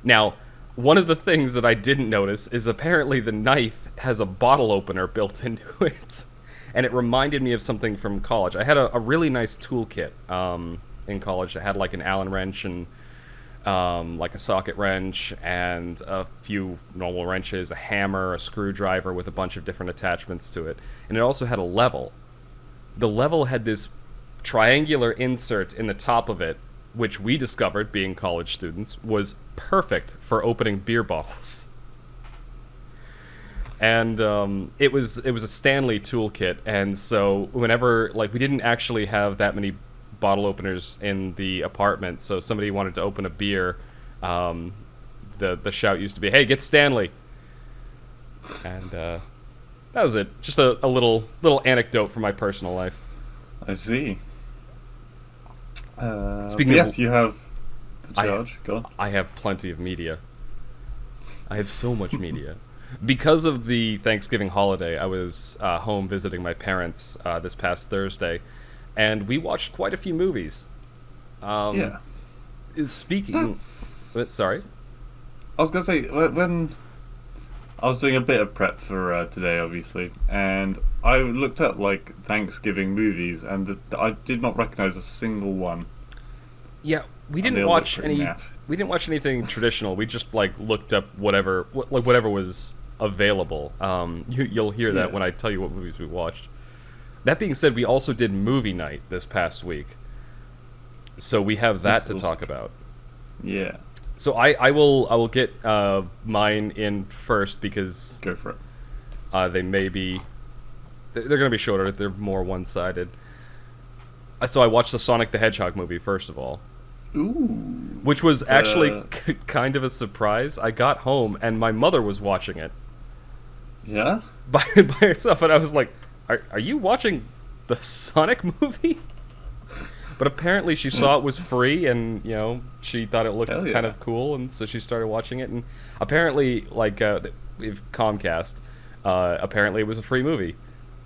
Now, one of the things that I didn't notice is apparently the knife has a bottle opener built into it. And it reminded me of something from college. I had a really nice toolkit in college that had like an Allen wrench and like a socket wrench and a few normal wrenches, a hammer, a screwdriver with a bunch of different attachments to it. And it also had a level. The level had this triangular insert in the top of it, which we discovered, being college students, was perfect for opening beer bottles. And it was a Stanley toolkit, and so whenever, like, we didn't actually have that many bottle openers in the apartment, so somebody wanted to open a beer, the shout used to be, "Hey, get Stanley!" And that was it. Just a little anecdote from my personal life. I see. Speaking yes, of, you have the charge. Go on. I have plenty of media. I have so much media. Because of the Thanksgiving holiday, I was home visiting my parents this past Thursday, and we watched quite a few movies. Speaking... Sorry? I was going to say, when I was doing a bit of prep for today, obviously, and I looked up, like, Thanksgiving movies, and I did not recognize a single one. Yeah, we didn't watch any... We didn't watch anything traditional. We just like looked up whatever was available. You'll hear that when I tell you what movies we watched. That being said, we also did movie night this past week, so we have that to talk about. Yeah. So I will get mine in first because go for it. They're going to be shorter. They're more one-sided. So I watched the Sonic the Hedgehog movie first of all. Ooh. Which was actually kind of a surprise. I got home and my mother was watching it. Yeah. by herself, and I was like, "Are you watching the Sonic movie?" But apparently she saw it was free, and she thought it looked Hell kind yeah. of cool, and so she started watching it. And apparently, like with Comcast, apparently it was a free movie.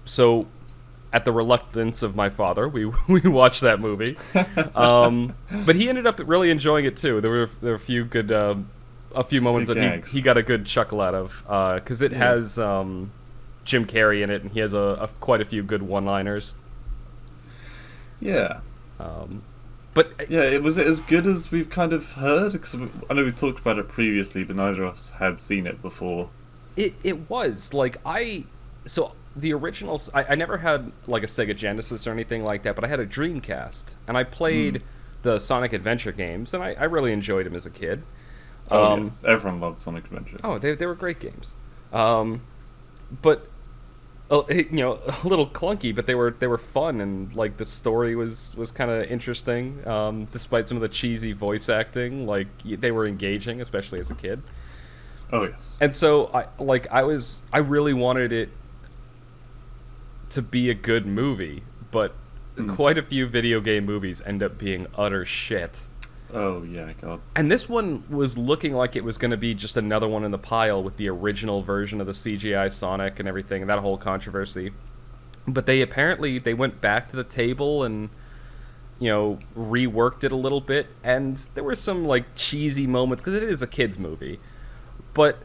So, at the reluctance of my father, we we watched that movie. But he ended up really enjoying it too. There were a few good a few Some moments good that gags. he got a good chuckle out of because it Yeah. has Jim Carrey in it, and he has quite a few good one-liners. Yeah. Um, but Yeah, was it as good as we've kind of heard? Because I know we talked about it previously, but neither of us had seen it before. it was like so the originals. I never had like a Sega Genesis or anything like that, but I had a Dreamcast, and I played the Sonic Adventure games, and I really enjoyed them as a kid. Oh yes, everyone loved Sonic Adventure. Oh, they were great games. But a little clunky, but they were fun, and like the story was kind of interesting. Despite some of the cheesy voice acting, like they were engaging, especially as a kid. Oh yes. And so I really wanted it to be a good movie, but quite a few video game movies end up being utter shit. Oh yeah, God. And this one was looking like it was going to be just another one in the pile with the original version of the CGI Sonic and everything, and that whole controversy. But they went back to the table and reworked it a little bit, and there were some like cheesy moments because it is a kids movie. But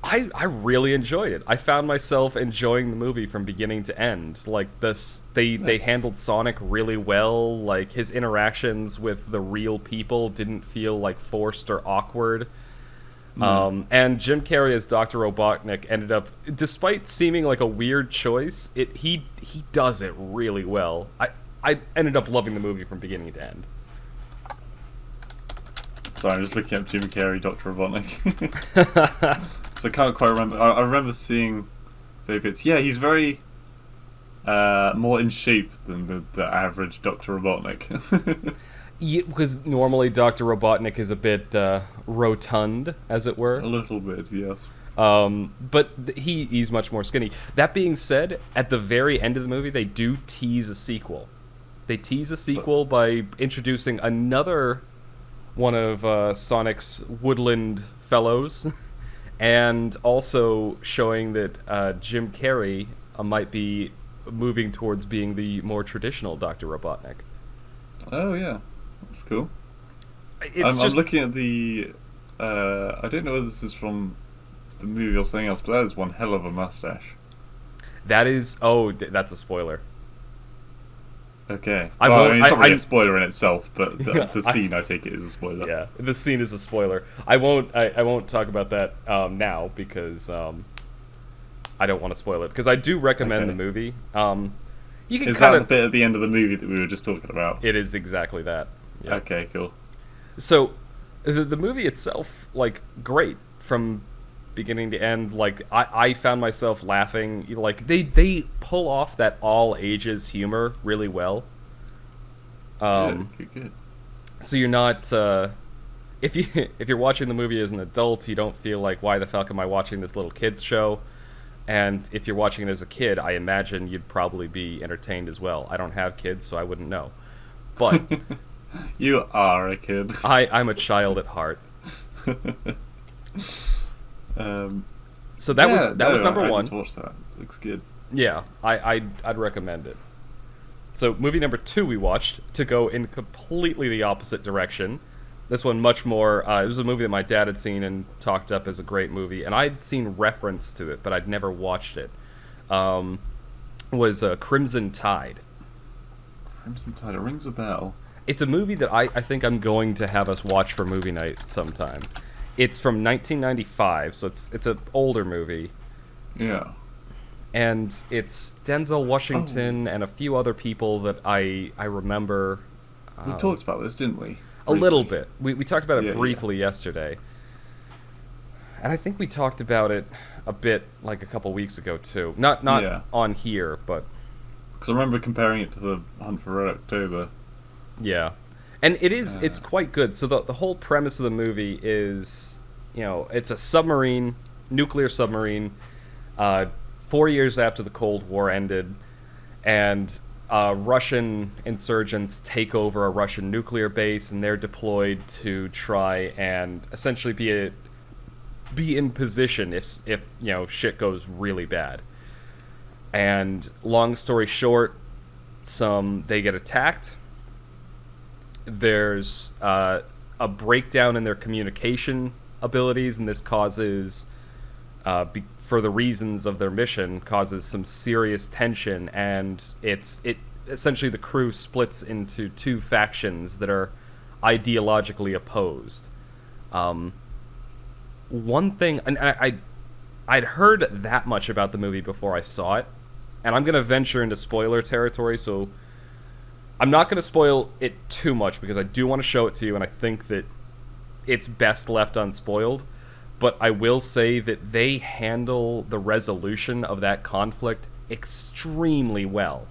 I really enjoyed it. I found myself enjoying the movie from beginning to end. Like they Nice. handled Sonic really well. Like his interactions with the real people didn't feel like forced or awkward. And Jim Carrey as Dr. Robotnik ended up, despite seeming like a weird choice, he does it really well. I ended up loving the movie from beginning to end. Sorry, I'm just looking up Jim Carrey, Dr. Robotnik. So I can't quite remember. I remember seeing bits. Yeah, he's very more in shape than the average Dr. Robotnik. Yeah, because normally Dr. Robotnik is a bit rotund, as it were. A little bit, yes. But he's much more skinny. That being said, at the very end of the movie, they do tease a sequel. They tease a sequel by introducing another one of Sonic's woodland fellows, and also showing that Jim Carrey might be moving towards being the more traditional Dr. Robotnik. Oh yeah, that's cool. It's I'm looking at the. I don't know whether this is from the movie or something else, but that is one hell of a mustache. That is... that's a spoiler. Okay. I Well, won't- it's not really I- a spoiler in itself, but Yeah, the scene, I take it, is a spoiler. Yeah, the scene is a spoiler. I won't talk about that now because I don't want to spoil it. Because I do recommend Okay. the movie. You can Is kind that the of... bit at the end of the movie that we were just talking about? It is exactly that. Yeah. Okay, cool. So, the movie itself, like, great from beginning to end. Like, I found myself laughing. Like, they pull off that all ages humor really well. Good. So you're not if you're watching the movie as an adult, you don't feel like, why the fuck am I watching this little kids show? And if you're watching it as a kid, I imagine you'd probably be entertained as well. I don't have kids, so I wouldn't know. But You are a kid. I'm a child at heart. um, So that was number I one. need to watch that. It looks good. Yeah, I'd recommend it. So movie number 2 we watched, to go in completely the opposite direction. This one much more... it was a movie that my dad had seen and talked up as a great movie, and I'd seen reference to it, but I'd never watched it. Was Crimson Tide. Crimson Tide, it rings a bell. It's a movie that I think I'm going to have us watch for movie night sometime. It's from 1995, so it's an older movie. Yeah. And it's Denzel Washington and a few other people that I remember. We talked about this, didn't we? A little bit. We talked about it Yeah, briefly yesterday. And I think we talked about it a bit like a couple weeks ago too. Not Yeah. on here, but Because I remember comparing it to the Hunt for Red October. yeah. And it's quite good. So the whole premise of the movie is, it's a submarine, nuclear submarine, Uh, 4 years after the Cold War ended, and Russian insurgents take over a Russian nuclear base, and they're deployed to try and essentially be in position if shit goes really bad. And long story short, they get attacked. There's a breakdown in their communication abilities, and this causes, for the reasons of their mission, causes some serious tension. And it essentially, the crew splits into two factions that are ideologically opposed. One thing, and I'd heard that much about the movie before I saw it, and I'm going to venture into spoiler territory, so I'm not going to spoil it too much because I do want to show it to you, and I think that it's best left unspoiled. But I will say that they handle the resolution of that conflict extremely well.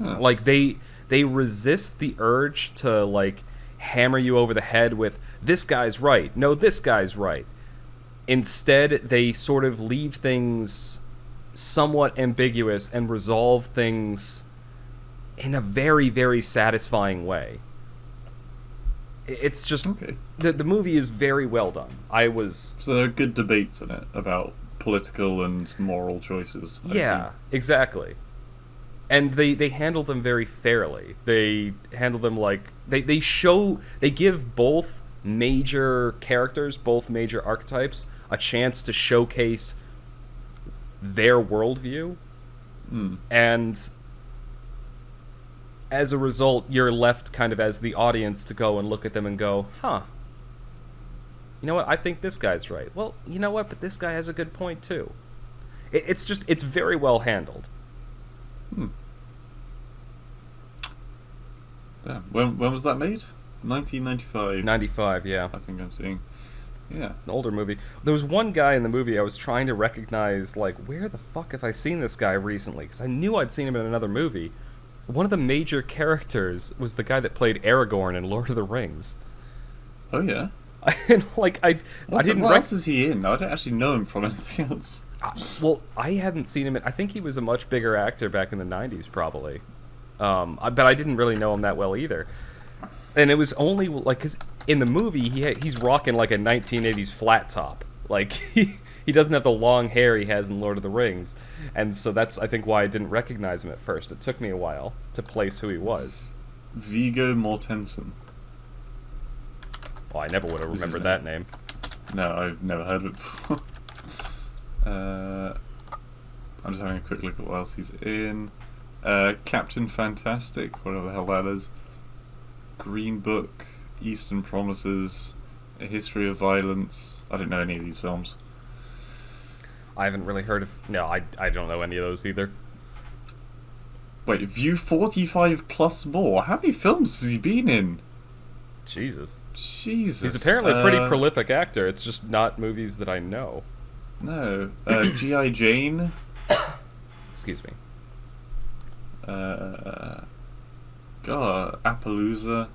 Huh. Like, they resist the urge to, like, hammer you over the head with, this guy's right, no, this guy's right. Instead, they sort of leave things somewhat ambiguous and resolve things in a very, very satisfying way. It's just... Okay. The movie is very well done. So there are good debates in it about political and moral choices. I Yeah, exactly. And they handle them very fairly. They handle them like... They give both major characters, both major archetypes, a chance to showcase their worldview. And as a result, you're left kind of as the audience to go and look at them and go, huh, you know what, I think this guy's right. Well, you know what, but this guy has a good point too. It's very well handled. Damn. When was that made? 1995. 95, yeah. I think I'm seeing. Yeah. It's an older movie. There was one guy in the movie I was trying to recognize, like, where the fuck have I seen this guy recently? Because I knew I'd seen him in another movie. One of the major characters was the guy that played Aragorn in Lord of the Rings. Oh, yeah? And, like, I didn't... What else is he in? I don't actually know him from anything else. Well, I hadn't seen him in... I think he was a much bigger actor back in the 90s, probably. But I didn't really know him that well either. And it was only, like, because in the movie, he's rocking, like, a 1980s flat top. Like, he doesn't have the long hair he has in Lord of the Rings. And so that's, I think, why I didn't recognize him at first. It took me a while to place who he was. Viggo Mortensen. Well, I never would have remembered that name. No, I've never heard of it before. I'm just having a quick look at what else he's in. Captain Fantastic, whatever the hell that is. Green Book, Eastern Promises, A History of Violence. I don't know any of these films. I haven't really heard of... No, I don't know any of those either. Wait, View 45 plus more? How many films has he been in? Jesus. Jesus. He's apparently a pretty prolific actor. It's just not movies that I know. No. G.I. Jane. Excuse me. God, Appaloosa.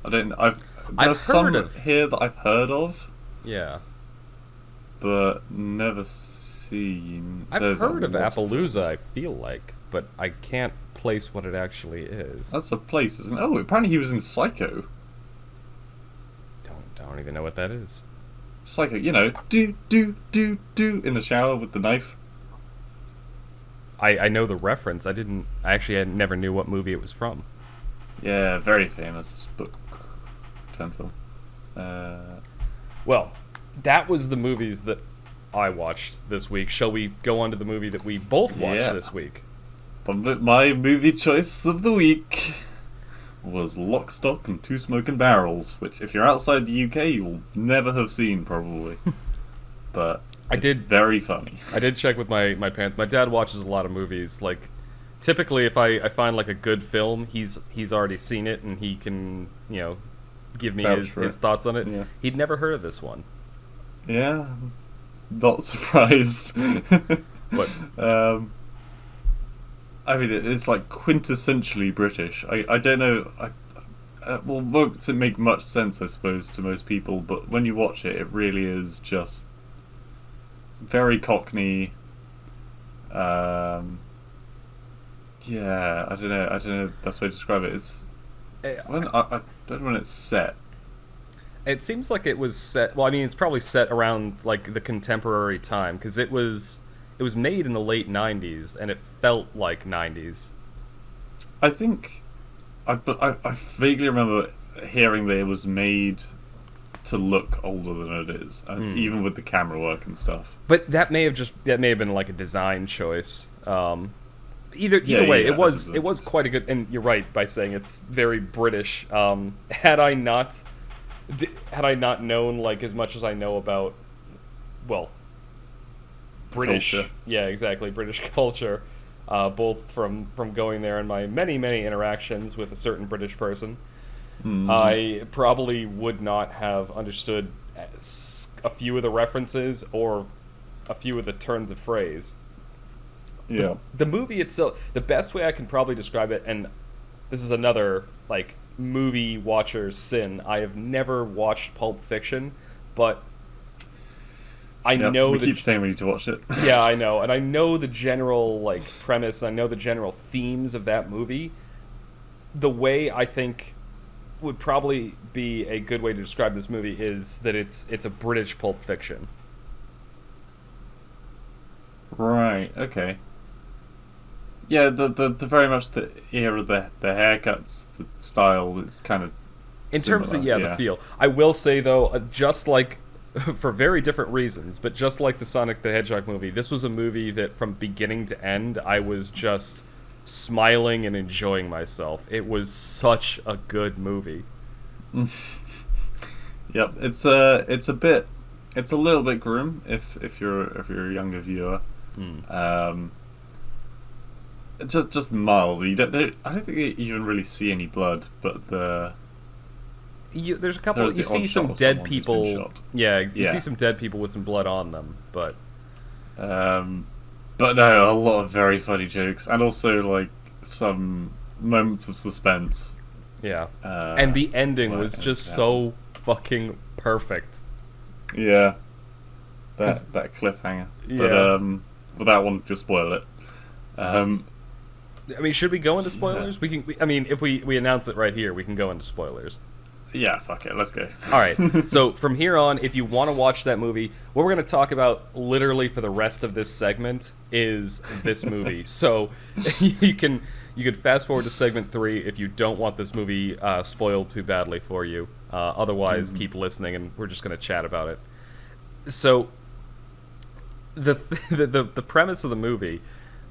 There's I've some heard of... here that I've heard of, Yeah. but never seen. I've There's heard of a lot Appaloosa, I films. feel like, but I can't place what it actually is. That's a place, isn't it? Oh, apparently he was in Psycho. Don't even know what that is. Psycho, you know, do in the shower with the knife. I know the reference. I never knew what movie it was from. Yeah, very famous book turn film. Well, that was the movies that I watched this week. Shall we go on to the movie that we both watched this week? But my movie choice of the week was Lock, Stock and Two Smoking Barrels, which if you're outside the UK you'll never have seen probably. But it's very funny. I did check with my parents. My dad watches a lot of movies. Like, typically if I find like a good film, he's already seen it and he can, give me his thoughts on it. Yeah. He'd never heard of this one. Yeah, not surprised. What? I mean, it's like quintessentially British. I don't know. Well, won't make much sense, I suppose, to most people. But when you watch it, it really is just very Cockney, Um, yeah, I don't know. I don't know the best way to describe it. It's Eh, when I don't know when it's set. It seems like it was set. Well, I mean, it's probably set around like the contemporary time because it was made in the late '90s and it felt like '90s. I think I vaguely remember hearing that it was made to look older than it is, and even with the camera work and stuff. But that may have been like a design choice. Yeah, Either way, yeah, it was quite a good. And you're right by saying it's very British. Had I not known like as much as I know about, well, British, Culture. yeah, exactly, British culture, both from going there and my many interactions with a certain British person, I probably would not have understood a few of the references or a few of the turns of phrase. Yeah. The movie itself, the best way I can probably describe it, and this is another like movie watcher's sin. I have never watched Pulp Fiction, but I Yeah, know we keep saying we need to watch it. yeah, I know, and I know the general like premise. And I know the general themes of that movie. The way I think would probably be a good way to describe this movie is that it's a British Pulp Fiction. Right. Okay. Yeah, the very much the era, the haircuts, the style is kind of In terms of similar, the feel, I will say though, just like for very different reasons, but just like the Sonic the Hedgehog movie, this was a movie that from beginning to end I was just smiling and enjoying myself. It was such a good movie. Yep. It's a little bit grim if you're a younger viewer. Um, just mildly. I don't think you even really see any blood, but There's a couple. there's You the see odd some shot of dead someone who's been people. shot. Yeah, you Yeah. see some dead people with some blood on them, but But no, a lot of very funny jokes, and also like some moments of suspense. yeah. And the ending Well, was it just happened. so fucking perfect. Yeah, 'Cause- that cliffhanger. Yeah. But without wanting to spoil it. I mean, should we go into spoilers? I mean, if we announce it right here, we can go into spoilers. Yeah, fuck it, let's go. All right. So from here on, if you want to watch that movie, what we're going to talk about literally for the rest of this segment is this movie. So you can fast forward to segment 3 if you don't want this movie spoiled too badly for you. Otherwise, keep listening, and we're just going to chat about it. So the premise of the movie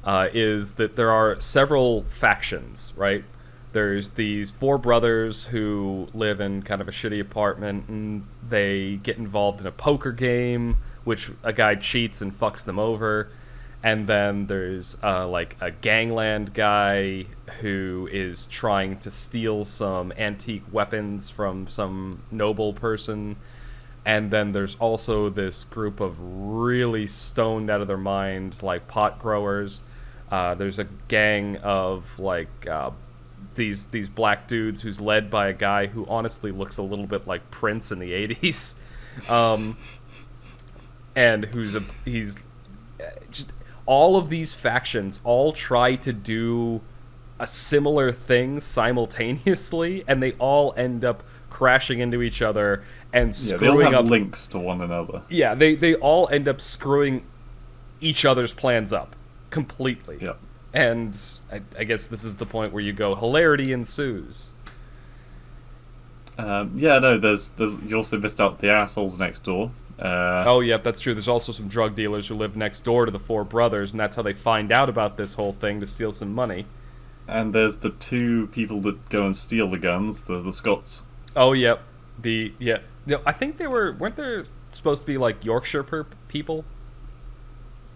is that there are several factions, right? There's these 4 brothers who live in kind of a shitty apartment, and they get involved in a poker game, which a guy cheats and fucks them over. And then there's like a gangland guy who is trying to steal some antique weapons from some noble person. And then there's also this group of really stoned out of their mind, like pot growers. There's a gang of like these black dudes who's led by a guy who honestly looks a little bit like Prince in the '80s, and he's just all of these factions all try to do a similar thing simultaneously, and they all end up crashing into each other and Yeah, they all screwing have up. links to one another. Yeah, they all end up screwing each other's plans up completely. Yep. And I guess this is the point where you go, hilarity ensues. Yeah, no, there's you also missed out the assholes next door. Oh, yeah, that's true. There's also some drug dealers who live next door to the 4 brothers, and that's how they find out about this whole thing to steal some money. And there's the 2 people that go and steal the guns, the Scots. Oh, yep. I think weren't there supposed to be like Yorkshire people?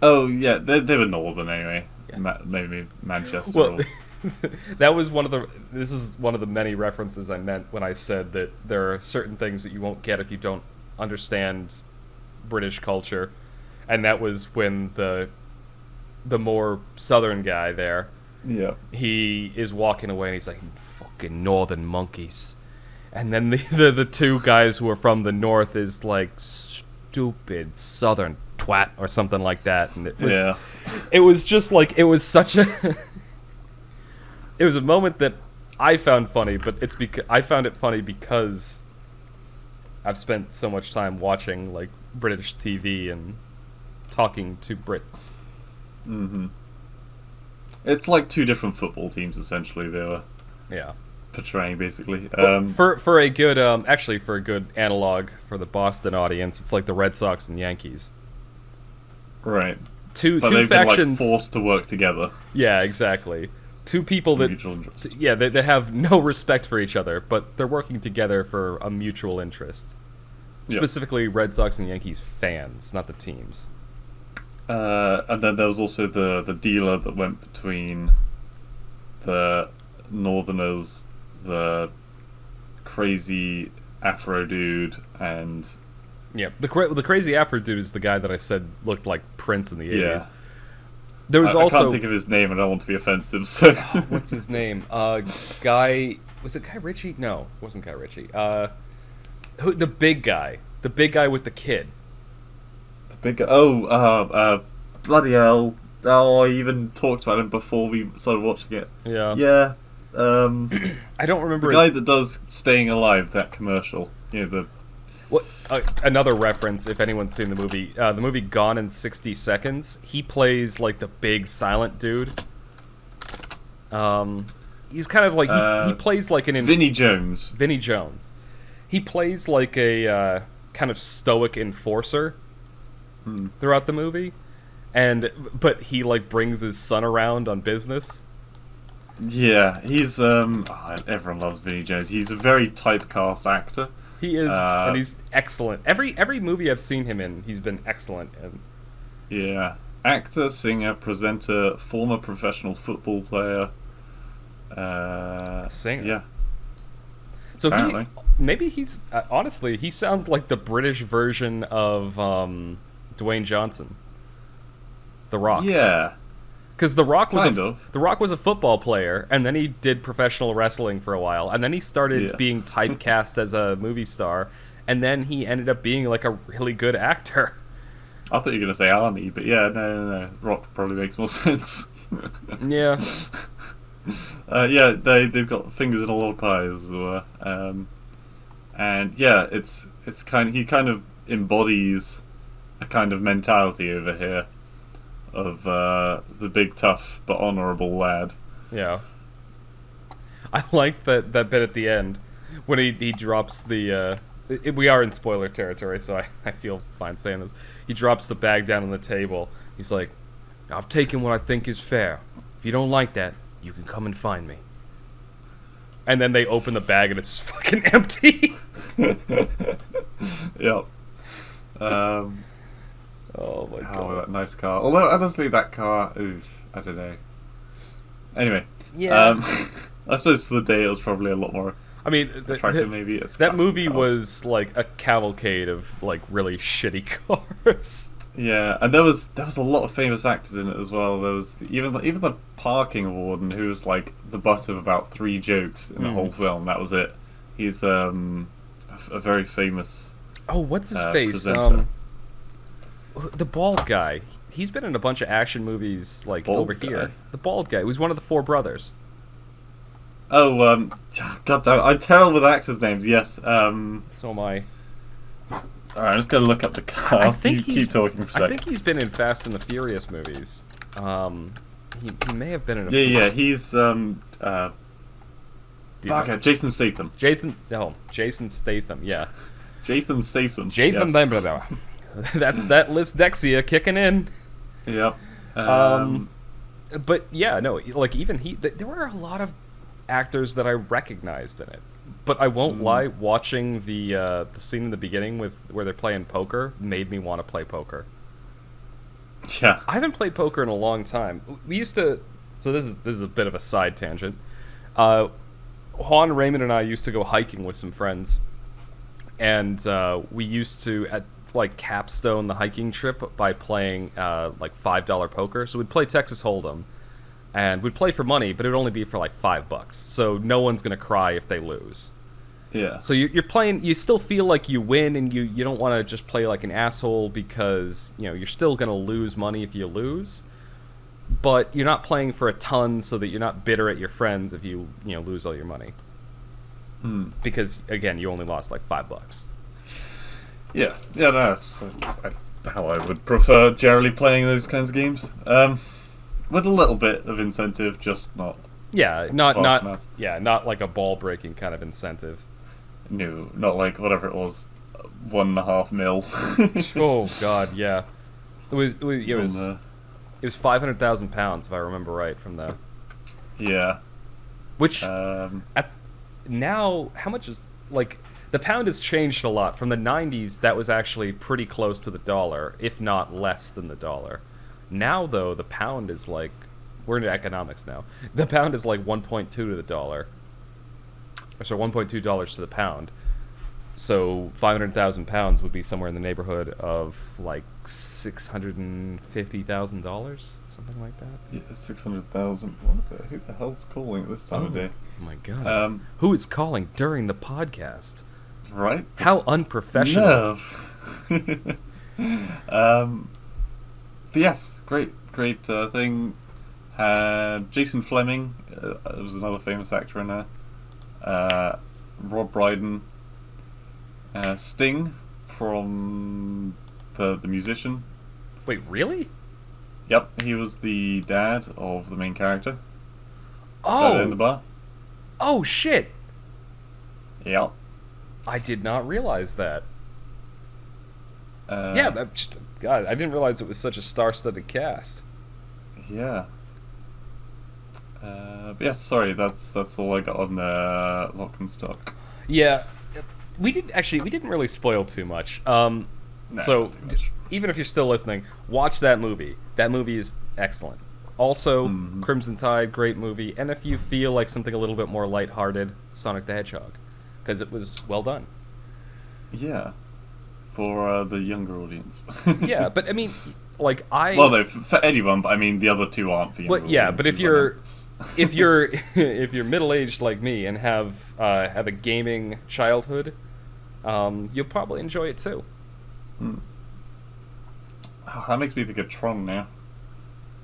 Oh yeah, they were northern anyway. Yeah. Maybe Manchester. Well, or... this is one of the many references I meant when I said that there are certain things that you won't get if you don't understand British culture, and that was when the more southern guy there, Yeah. he is walking away and he's like, fucking northern monkeys. And then the 2 guys who are from the north is like, stupid southern twat or something like that, and Yeah. it was just like it was such a it was a moment that I found funny, but it's because I found it funny because I've spent so much time watching like British TV and talking to Brits. Mm-hmm. It's like two different football teams essentially they were Yeah. portraying basically. For a good actually for a good analog for the Boston audience, it's like the Red Sox and Yankees. Right. Two But they've factions. been like forced to work together. Yeah, exactly. Two people For that mutual interest. yeah they have no respect for each other, but they're working together for a mutual interest. Yep. Specifically, Red Sox and Yankees fans, not the teams. And then there was also the dealer that went between the Northerners, the crazy Afro dude, and Yeah, the crazy Afro dude is the guy that I said looked like Prince in the 80s. yeah. There was I also can't think of his name. I don't want to be offensive. So what's his name? Guy was it Guy Ritchie? No, it wasn't Guy Ritchie. The big guy with the kid. the big bloody hell! Oh, I even talked about him before we started watching it. Yeah. Yeah. I don't remember The his- guy that does Staying Alive, that commercial. You know, the What another reference, if anyone's seen the movie Gone in 60 Seconds, he plays like the big silent dude. He's kind of like he plays like an Vinnie Jones. Vinnie Jones. He plays like a kind of stoic enforcer throughout the movie, but he like brings his son around on business. Yeah, he's everyone loves Vinnie Jones. He's a very typecast actor. He is, and he's excellent. Every movie I've seen him in, he's been excellent in. Yeah, actor, singer, presenter, former professional football player. Singer. Yeah. So Apparently. maybe he's honestly he sounds like the British version of Dwayne Johnson, The Rock. Yeah. Because The Rock was Kind of. The Rock was a football player, and then he did professional wrestling for a while, and then he started being typecast as a movie star, and then he ended up being like a really good actor. I thought you were gonna say Arnie, but yeah, no. Rock probably makes more sense. Yeah. Yeah, they've got fingers in a lot of pies, as it were. And yeah, it's he kind of embodies a kind of mentality over here of the big tough but honourable lad. Yeah. I like that bit at the end when he drops the we are in spoiler territory, so I feel fine saying this. He drops the bag down on the table. He's like, "I've taken what I think is fair. If you don't like that, you can come and find me." And then they open the bag and it's fucking empty. Yep. Oh my Oh, god. that nice car. Although, honestly, that car, oof, I don't know. Anyway. Yeah. I suppose for the day it was probably a lot more I mean, attractive, maybe. It's that classic movie cars. was like a cavalcade of like really shitty cars. Yeah, and there was a lot of famous actors in it as well. There was even the parking warden, who was like the butt of about 3 jokes in the whole film. That was it. He's a very famous. Oh, what's his face? presenter. The bald guy. He's been in a bunch of action movies like Bald over here. guy? The bald guy. He was one of the 4 brothers. Oh, God damn it, I'm terrible with actors' names. Yes. So am I. Alright, I'm just gonna look up the cast. You keep talking for a I sec. think he's been in Fast and the Furious movies. He may have been in a Yeah, he's okay, Jason Statham. Jason Statham. Yeah, Jason Statham. Jason yes. That's that Lisdexia kicking in. Yep. But yeah, no, like even there were a lot of actors that I recognized in it. But I won't lie, watching the scene in the beginning where they're playing poker made me want to play poker. Yeah. I haven't played poker in a long time. We used to. So this is a bit of a side tangent. Juan, Raymond, and I used to go hiking with some friends, and we used to at like capstone the hiking trip by playing like $5 poker. So we'd play Texas Hold'em, and we'd play for money, but it would only be for like $5. So no one's gonna cry if they lose. Yeah. So you're playing. You still feel like you win, and you don't want to just play like an asshole because you're still gonna lose money if you lose. But you're not playing for a ton, so that you're not bitter at your friends if you lose all your money. Because again, you only lost like $5. Yeah, no, that's how I would prefer generally playing those kinds of games. With a little bit of incentive, just not. Yeah, Vast amounts. not like a ball breaking kind of incentive. No, not like whatever it was, 1.5 mil. Oh God, yeah. It was £500,000 if I remember right from the. Yeah. Which Um, at now, how much is like the pound has changed a lot from the '90s. That was actually pretty close to the dollar, if not less than the dollar. Now though, the pound is like we're into economics now. The pound is like 1.2 to the dollar. Or sorry, $1.2 to the pound. So £500,000 would be somewhere in the neighborhood of like $650,000, something like that. yeah, 600,000. Who the hell's calling at this time of day? Oh my God! Who is calling during the podcast? Right? How unprofessional! Nerve. But yes, great thing. Had Jason Fleming, was another famous actor in there. Rob Brydon, Sting from the musician. Wait, really? Yep, he was the dad of the main character. Oh, In the bar. oh shit! Yep. I did not realize that. Uh, Yeah, that just, God, I didn't realize it was such a star-studded cast. Yeah. But yes, sorry, that's all I got on Lock and Stock. Yeah, we didn't really spoil too much. No, So not too much. even if you're still listening, watch that movie. That movie is excellent. Also, Crimson Tide, great movie. And if you feel like something a little bit more lighthearted, Sonic the Hedgehog, because it was well done. Yeah. For the younger audience. Yeah, but I mean, like Well, no, for anyone, but I mean the other two aren't for younger Well, yeah, but if audiences, you're if you're middle aged like me and have a gaming childhood, you'll probably enjoy it too. Oh, that makes me think of Tron now.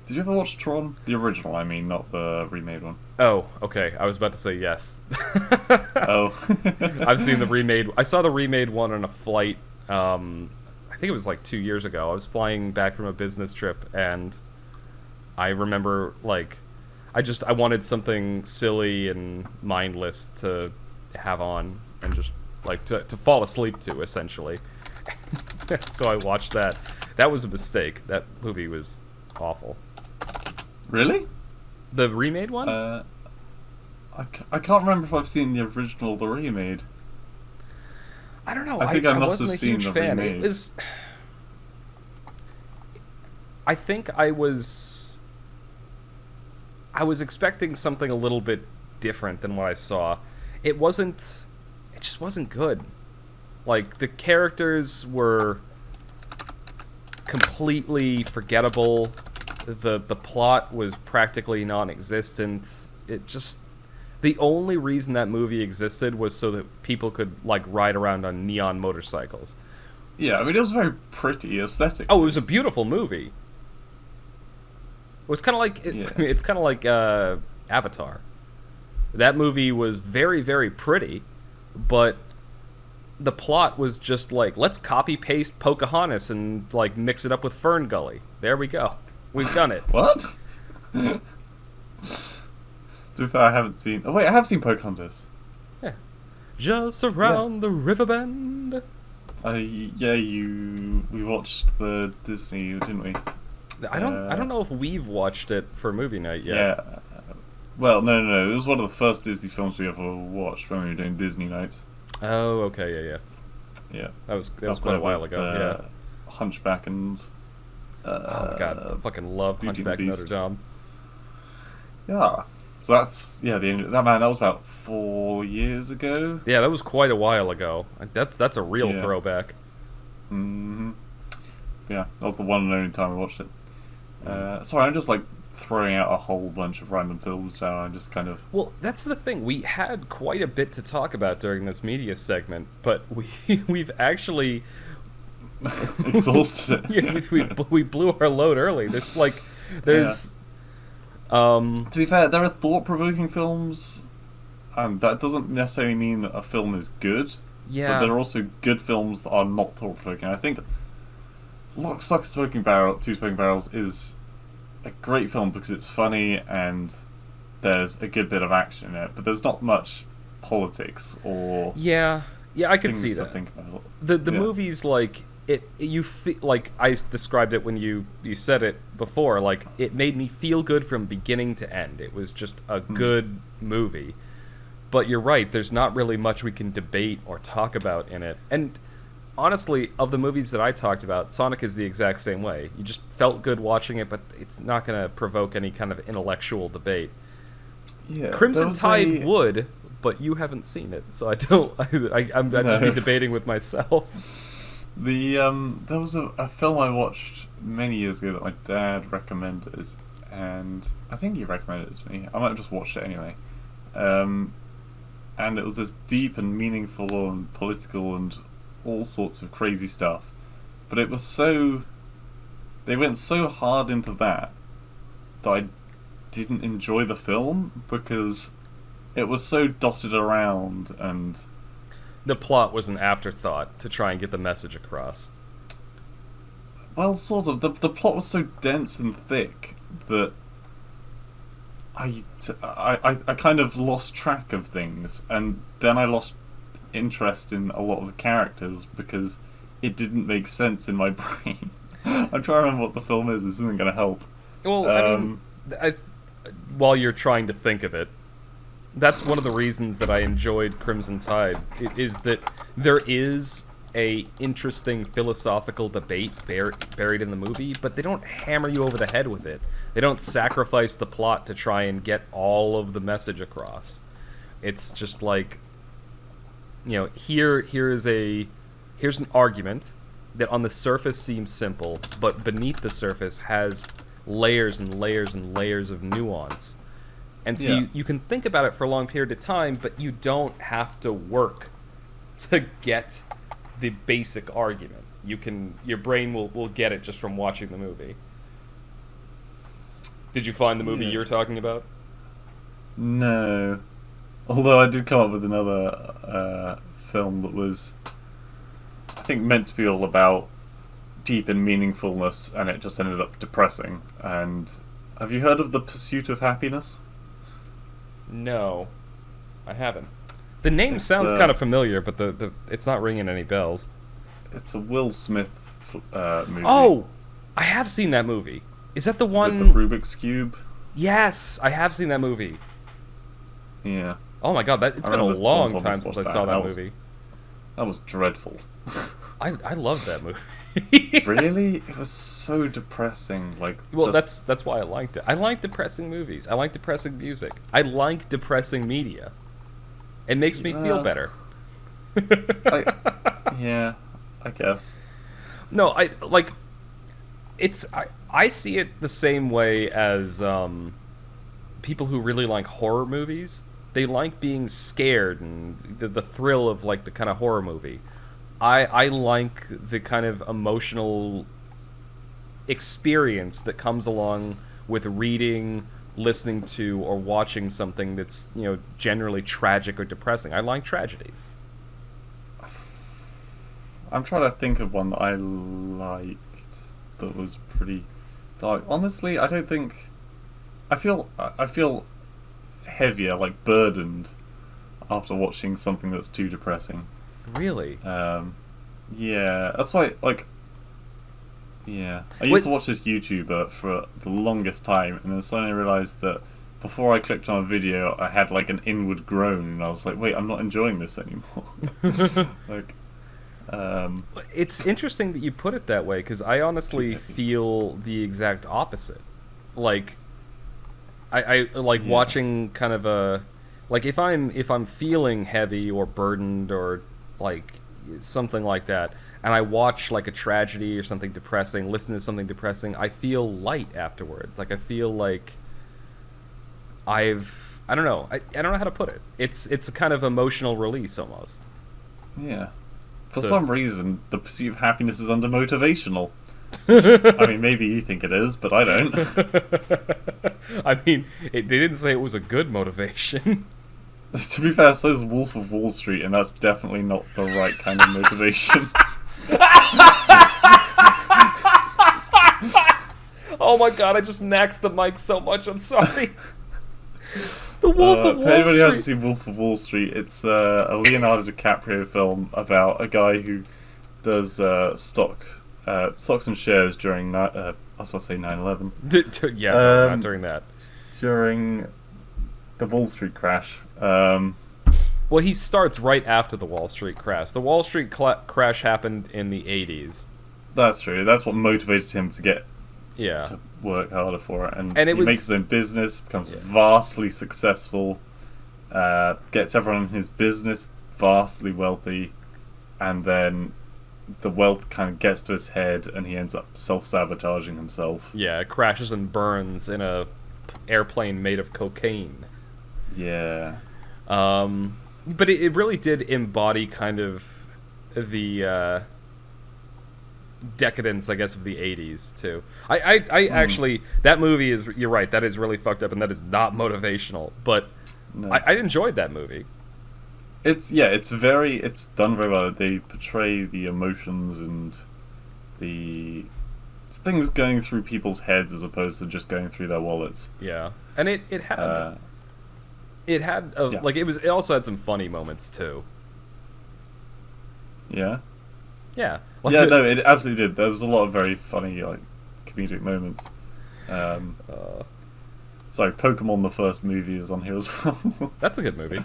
Did you ever watch Tron? The original, I mean, not the remade one. Oh, okay. I was about to say yes. Oh. I've seen the remade. I saw the remade one on a flight. I think it was like 2 years ago. I was flying back from a business trip, and I remember like I wanted something silly and mindless to have on and just like to fall asleep to essentially. So I watched that. That was a mistake. That movie was awful. Really? The remade one? I can't remember if I've seen the original or the remade. I don't know. I think I must wasn't have a seen huge the fan. remade. It was. I think I was expecting something a little bit different than what I saw. It wasn't. It just wasn't good. Like the characters were completely forgettable. The plot was practically non-existent. It just the only reason that movie existed was so that people could like ride around on neon motorcycles. Yeah, I mean, it was very pretty aesthetic. Oh, it was a beautiful movie. It was kind of like Yeah. I mean, it's kind of like Avatar. That movie was very, very pretty, but the plot was just like, let's copy paste Pocahontas and like mix it up with Fern Gully. There we go. We've done it. What? To be fair, I haven't seen. Oh wait, I have seen Pocahontas. Yeah. Just around the river bend. Yeah, we watched the Disney, didn't we? I don't know if we've watched it for movie night yet. Yeah. Well, no. It was one of the first Disney films we ever watched when we were doing Disney nights. Oh, okay, yeah. Yeah. That was quite a while ago. Yeah. Hunchback and. Oh my god, I fucking love Beauty and Hunchback the Notre Beast. Dame. Yeah. So that's the end. That was about 4 years ago. Yeah, that was quite a while ago. That's a real Yeah. throwback. Yeah, that was the one and only time I watched it. Sorry, I'm just like throwing out a whole bunch of random films now. I just kind of Well, that's the thing. We had quite a bit to talk about during this media segment, but we've actually exhausted yeah, it. we blew our load early. There's To be fair, there are thought-provoking films, and that doesn't necessarily mean a film is good. But there are also good films that are not thought-provoking. I think Lock, Stock, Two Smoking Barrels is a great film because it's funny and there's a good bit of action in it, but there's not much politics or yeah, I could things see to that. think about. The movie's like you feel like I described it when you said it before. Like it made me feel good from beginning to end. It was just a good movie. But you're right. There's not really much we can debate or talk about in it. And honestly, of the movies that I talked about, Sonic is the exact same way. You just felt good watching it, but it's not going to provoke any kind of intellectual debate. Yeah, Crimson Tide would, but you haven't seen it, so I don't. I'm just be debating with myself. There was a film I watched many years ago that my dad recommended, and I think he recommended it to me. I might have just watched it anyway. And it was this deep and meaningful and political and all sorts of crazy stuff. But it was so... They went so hard into that I didn't enjoy the film because it was so dotted around and... The plot was an afterthought to try and get the message across. Well, sort of. The plot was so dense and thick that I kind of lost track of things, and then I lost interest in a lot of the characters because it didn't make sense in my brain. I'm trying to remember what the film is. This isn't going to help. Well, I mean, while you're trying to think of it, that's one of the reasons that I enjoyed Crimson Tide, is that there is a interesting philosophical debate buried in the movie, but they don't hammer you over the head with it. They don't sacrifice the plot to try and get all of the message across. It's just like, you know, here's an argument that on the surface seems simple, but beneath the surface has layers and layers and layers of nuance. And so you can think about it for a long period of time, but you don't have to work to get the basic argument. Your brain will get it just from watching the movie. Did you find the movie you were talking about? No. Although I did come up with another film that was, I think, meant to be all about deep and meaningfulness, and it just ended up depressing. And have you heard of The Pursuit of Happiness? No, I haven't. The name sounds kind of familiar, but the it's not ringing any bells. It's a Will Smith movie. Oh, I have seen that movie. Is that the one with the Rubik's Cube? Yes, I have seen that movie. Yeah. Oh my god, it's been a long time since I saw that movie. That was dreadful. I love that movie. Really? It was so depressing. Well, that's why I liked it. I like depressing movies. I like depressing music. I like depressing media. It makes me feel better. Yeah, I guess. No, I see it the same way as people who really like horror movies. They like being scared and the thrill of like the kind of horror movie. I like the kind of emotional experience that comes along with reading, listening to, or watching something that's, you know, generally tragic or depressing. I like tragedies. I'm trying to think of one that I liked that was pretty dark. Honestly, I don't think... I feel heavier, like burdened, after watching something that's too depressing. Really? Yeah, that's why, like... Yeah. I used to watch this YouTuber for the longest time, and then suddenly I realised that before I clicked on a video, I had, like, an inward groan, and I was like, wait, I'm not enjoying this anymore. Like... It's interesting that you put it that way, because I honestly feel the exact opposite. Like, I like watching kind of a... Like, if I'm feeling heavy or burdened or, like, something like that, and I watch like a tragedy or something depressing, listen to something depressing, I feel light afterwards. Like I feel like I don't know. I don't know how to put it. It's a kind of emotional release almost. Yeah. For So- some reason, the pursuit of happiness is under motivational. I mean, maybe you think it is, but I don't. I mean, they didn't say it was a good motivation. To be fair, so is Wolf of Wall Street, and that's definitely not the right kind of motivation. Oh my god, I just maxed the mic so much, I'm sorry. The Wolf of If Wall anybody Street. hasn't seen Wolf of Wall Street, it's a Leonardo DiCaprio film about a guy who does stocks and shares during, I was about to say 9/11. Yeah, no, not Um, during that. During the Wall Street crash. Well, he starts right after the Wall Street crash. The Wall Street crash happened in the 80s. That's true. That's what motivated him to get Yeah. to work harder for it. And it he was- makes his own business, becomes vastly successful, gets everyone in his business vastly wealthy, and then the wealth kind of gets to his head and he ends up self-sabotaging himself. Yeah, it crashes and burns in a airplane made of cocaine. Yeah. But it really did embody kind of the decadence, I guess, of the 80s, too. I actually, that movie is, you're right, that is really fucked up and that is not motivational, but No. I enjoyed that movie. It's done very well. They portray the emotions and the things going through people's heads as opposed to just going through their wallets. Yeah. And it had... It had Yeah. like it also had some funny moments too. Yeah. Yeah. Yeah, no, it absolutely did. There was a lot of very funny, like, comedic moments. Sorry, Pokemon the first movie is on here as well. That's a good movie.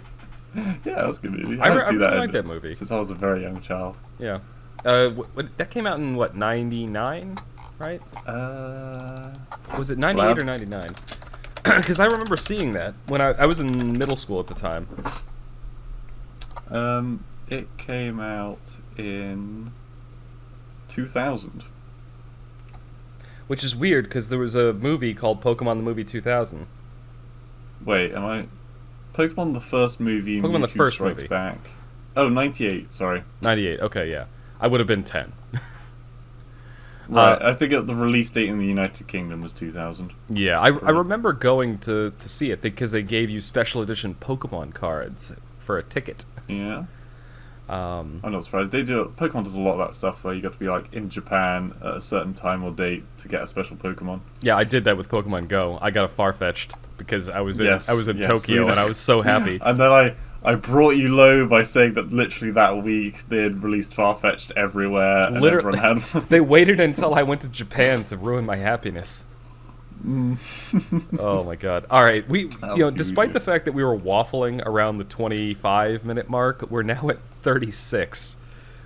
Yeah, that's a good movie. I haven't seen really like that movie. since I was a very young child. Yeah. That came out in what, 99, right? Was it 98 Loud. or 99? Because I remember seeing that when I was in middle school at the time. It came out in 2000. Which is weird because there was a movie called Pokemon the Movie 2000. Wait, am I... Pokemon the first movie, Pokemon the Mewtwo first Strikes movie. Back. Oh, 98, sorry. 98, okay, yeah. I would have been 10. Right, I think the release date in the United Kingdom was 2000. Yeah, I remember going to see it because they gave you special edition Pokemon cards for a ticket. Yeah. I'm not surprised. Pokemon does a lot of that stuff where you got to be like in Japan at a certain time or date to get a special Pokemon. Yeah, I did that with Pokemon Go. I got a Farfetch'd because I was in Yes, Tokyo we know. and I was so happy. And then I brought you low by saying that literally that week they had released Farfetch'd everywhere and Literally. everyone had one. They waited until I went to Japan to ruin my happiness. Oh my god! All right, despite the fact that we were waffling around the 25-minute mark, we're now at 36.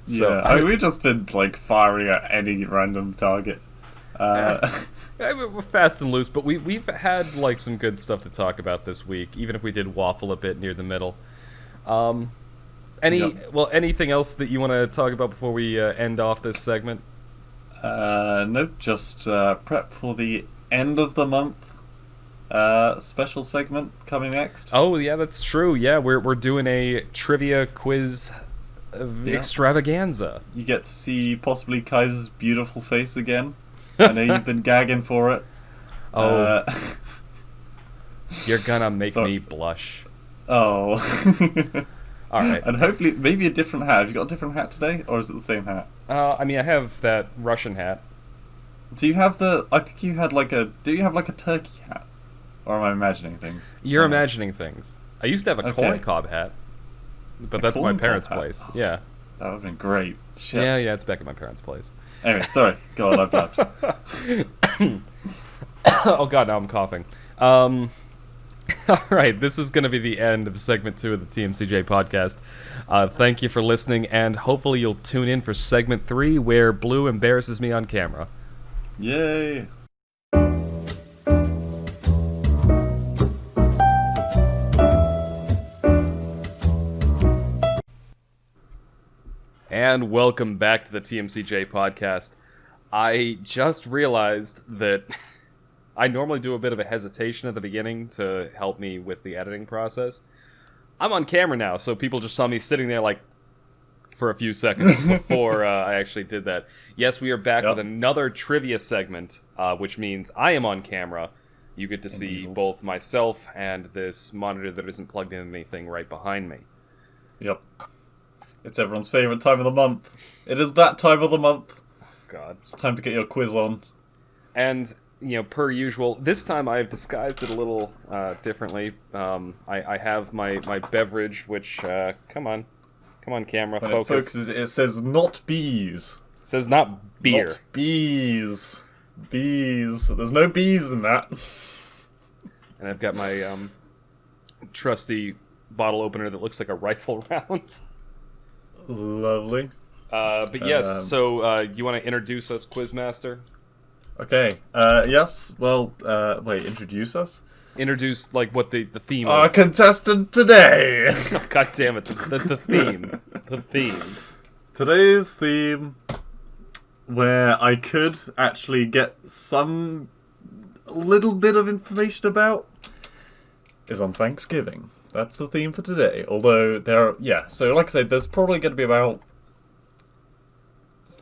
So Yeah, I mean, we've just been like firing at any random target. we're fast and loose, but we've had like some good stuff to talk about this week, even if we did waffle a bit near the middle. Anything else that you want to talk about before we end off this segment? Nope, just prep for the end of the month special segment coming next. Oh yeah, that's true. Yeah, we're doing a trivia quiz extravaganza. You get to see possibly Kaiser's beautiful face again. I know you've been gagging for it. Oh, you're gonna make So- me blush. Oh. All right. And hopefully, maybe a different hat. Have you got a different hat today, or is it the same hat? I mean, I have that Russian hat. Do you have I think you had do you have like a turkey hat? Or am I imagining things? You're Oh. imagining things. I used to have a Okay. corn cob hat, but A that's my corn cob parents' hat? place. Yeah. That would have been great. Shit. Yeah, it's back at my parents' place. Anyway, sorry. Go on, I blabbed. Oh god, now I'm coughing. All right, this is going to be the end of segment 2 of the TMCJ podcast. Thank you for listening, and hopefully you'll tune in for segment 3, where Blue embarrasses me on camera. Yay. And welcome back to the TMCJ podcast. I just realized that I normally do a bit of a hesitation at the beginning to help me with the editing process. I'm on camera now, so people just saw me sitting there like for a few seconds before I actually did that. Yes, we are back with another trivia segment, which means I am on camera. You get to see both myself and this monitor that isn't plugged in anything right behind me. Yep. It's everyone's favourite time of the month. It is that time of the month. Oh, God. It's time to get your quiz on. And, you know, per usual, this time I have disguised it a little differently. I have my beverage, which, come on camera, when focus. It focuses, it says not bees. It says not beer. Not bees. Bees. There's no bees in that. And I've got my trusty bottle opener that looks like a rifle round. Lovely. But yes, so you want to introduce us, Quizmaster? Okay. Yes. Well, wait. Introduce us. Introduce like what the theme. Our contestant today. Oh, God damn it! The theme. The theme. Today's theme, where I could actually get some little bit of information about, is on Thanksgiving. That's the theme for today. Although so like I said, there's probably going to be about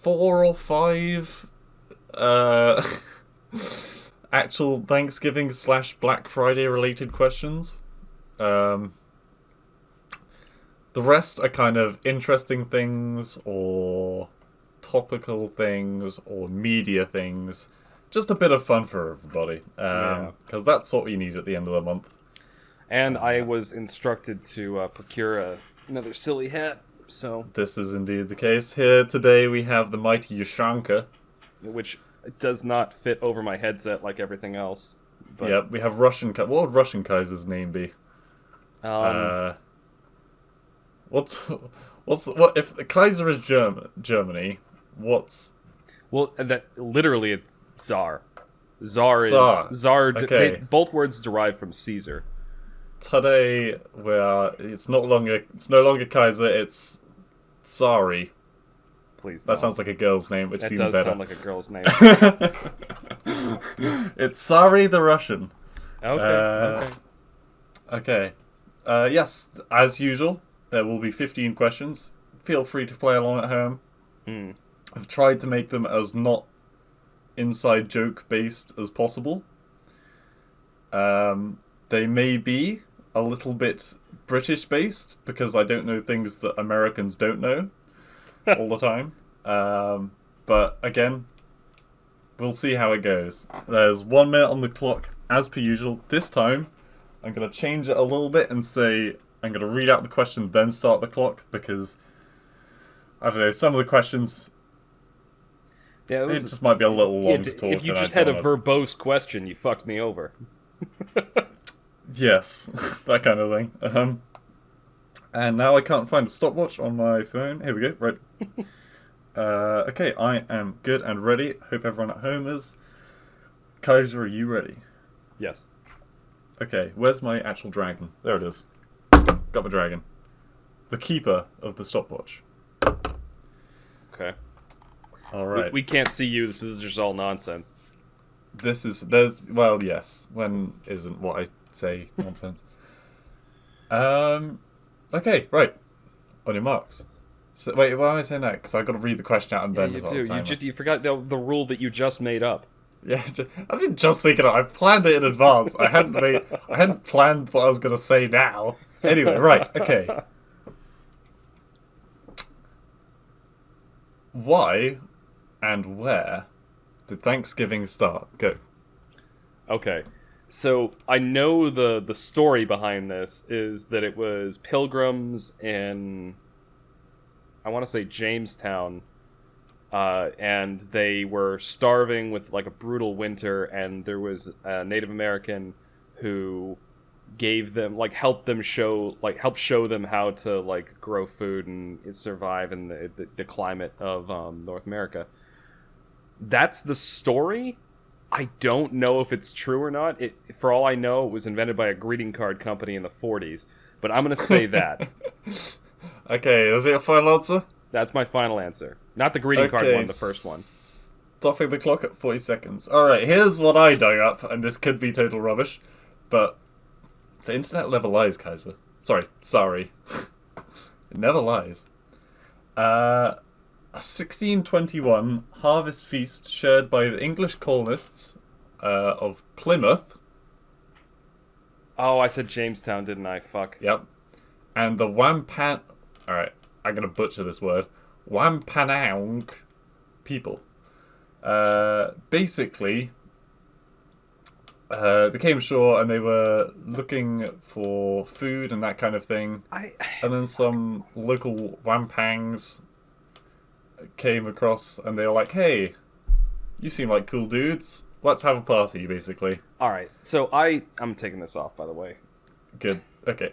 4 or 5 actual Thanksgiving / Black Friday related questions. The rest are kind of interesting things or topical things or media things. Just a bit of fun for everybody. Because that's what we need at the end of the month. And I was instructed to procure another silly hat, so... This is indeed the case. Here today we have the mighty Yashanka. Which does not fit over my headset like everything else. But... Yeah, we have Russian... What would Russian Kaiser's name be? What if the Kaiser is Germany, what's... Well, that literally it's Tsar. Tsar is... Tsar. Okay. Both words derive from Caesar. Today, it's no longer Kaiser, it's Tsari. Please. That sounds like a girl's name, which seems better. That does sound like a girl's name. It's Tsari the Russian. Okay. Yes, as usual, there will be 15 questions. Feel free to play along at home. I've tried to make them as not inside joke based as possible. They may be a little bit British based because I don't know things that Americans don't know all the time. But again, we'll see how it goes. There's 1 minute on the clock as per usual. This time, I'm going to change it a little bit and say I'm going to read out the question, then start the clock because, I don't know, some of the questions, it just might be a little long to talk. If you just had a verbose question, you fucked me over. Yes, that kind of thing. And now I can't find the stopwatch on my phone. Here we go, right. Okay, I am good and ready. Hope everyone at home is. Kaiser, are you ready? Yes. Okay, where's my actual dragon? There it is. Got my dragon. The keeper of the stopwatch. Okay. Alright. We can't see you, this is just all nonsense. Yes. When isn't what I say nonsense? Okay, right. On your marks. So, wait, why am I saying that? Because I've got to read the question out and then... You forgot the rule that you just made up. Yeah, I didn't just make it up. I planned it in advance. I hadn't planned what I was going to say now. Anyway, right, okay. Why and where did Thanksgiving start? Go. Okay. So, I know the story behind this is that it was pilgrims in, I want to say Jamestown, and they were starving with like a brutal winter, and there was a Native American who gave them, like, helped show them how to, like, grow food and survive in the climate of North America. That's the story. I don't know if it's true or not. For all I know, it was invented by a greeting card company in the 40s. But I'm going to say that. Okay, is it a final answer? That's my final answer. Not the greeting card Okay, one, the first one. stopping the clock at 40 seconds. Alright, here's what I dug up, and this could be total rubbish, but the internet never lies, Kaiser. Sorry. It never lies. A 1621 harvest feast shared by the English colonists of Plymouth. Oh, I said Jamestown, didn't I? Fuck. Yep. And the Wampan... Alright, I'm going to butcher this word. Wampanoag people. Basically, they came ashore and they were looking for food and that kind of thing. And then some local Wampangs came across and they were like, hey, you seem like cool dudes. Let's have a party, basically. Alright, so I'm taking this off, by the way. Good. Okay.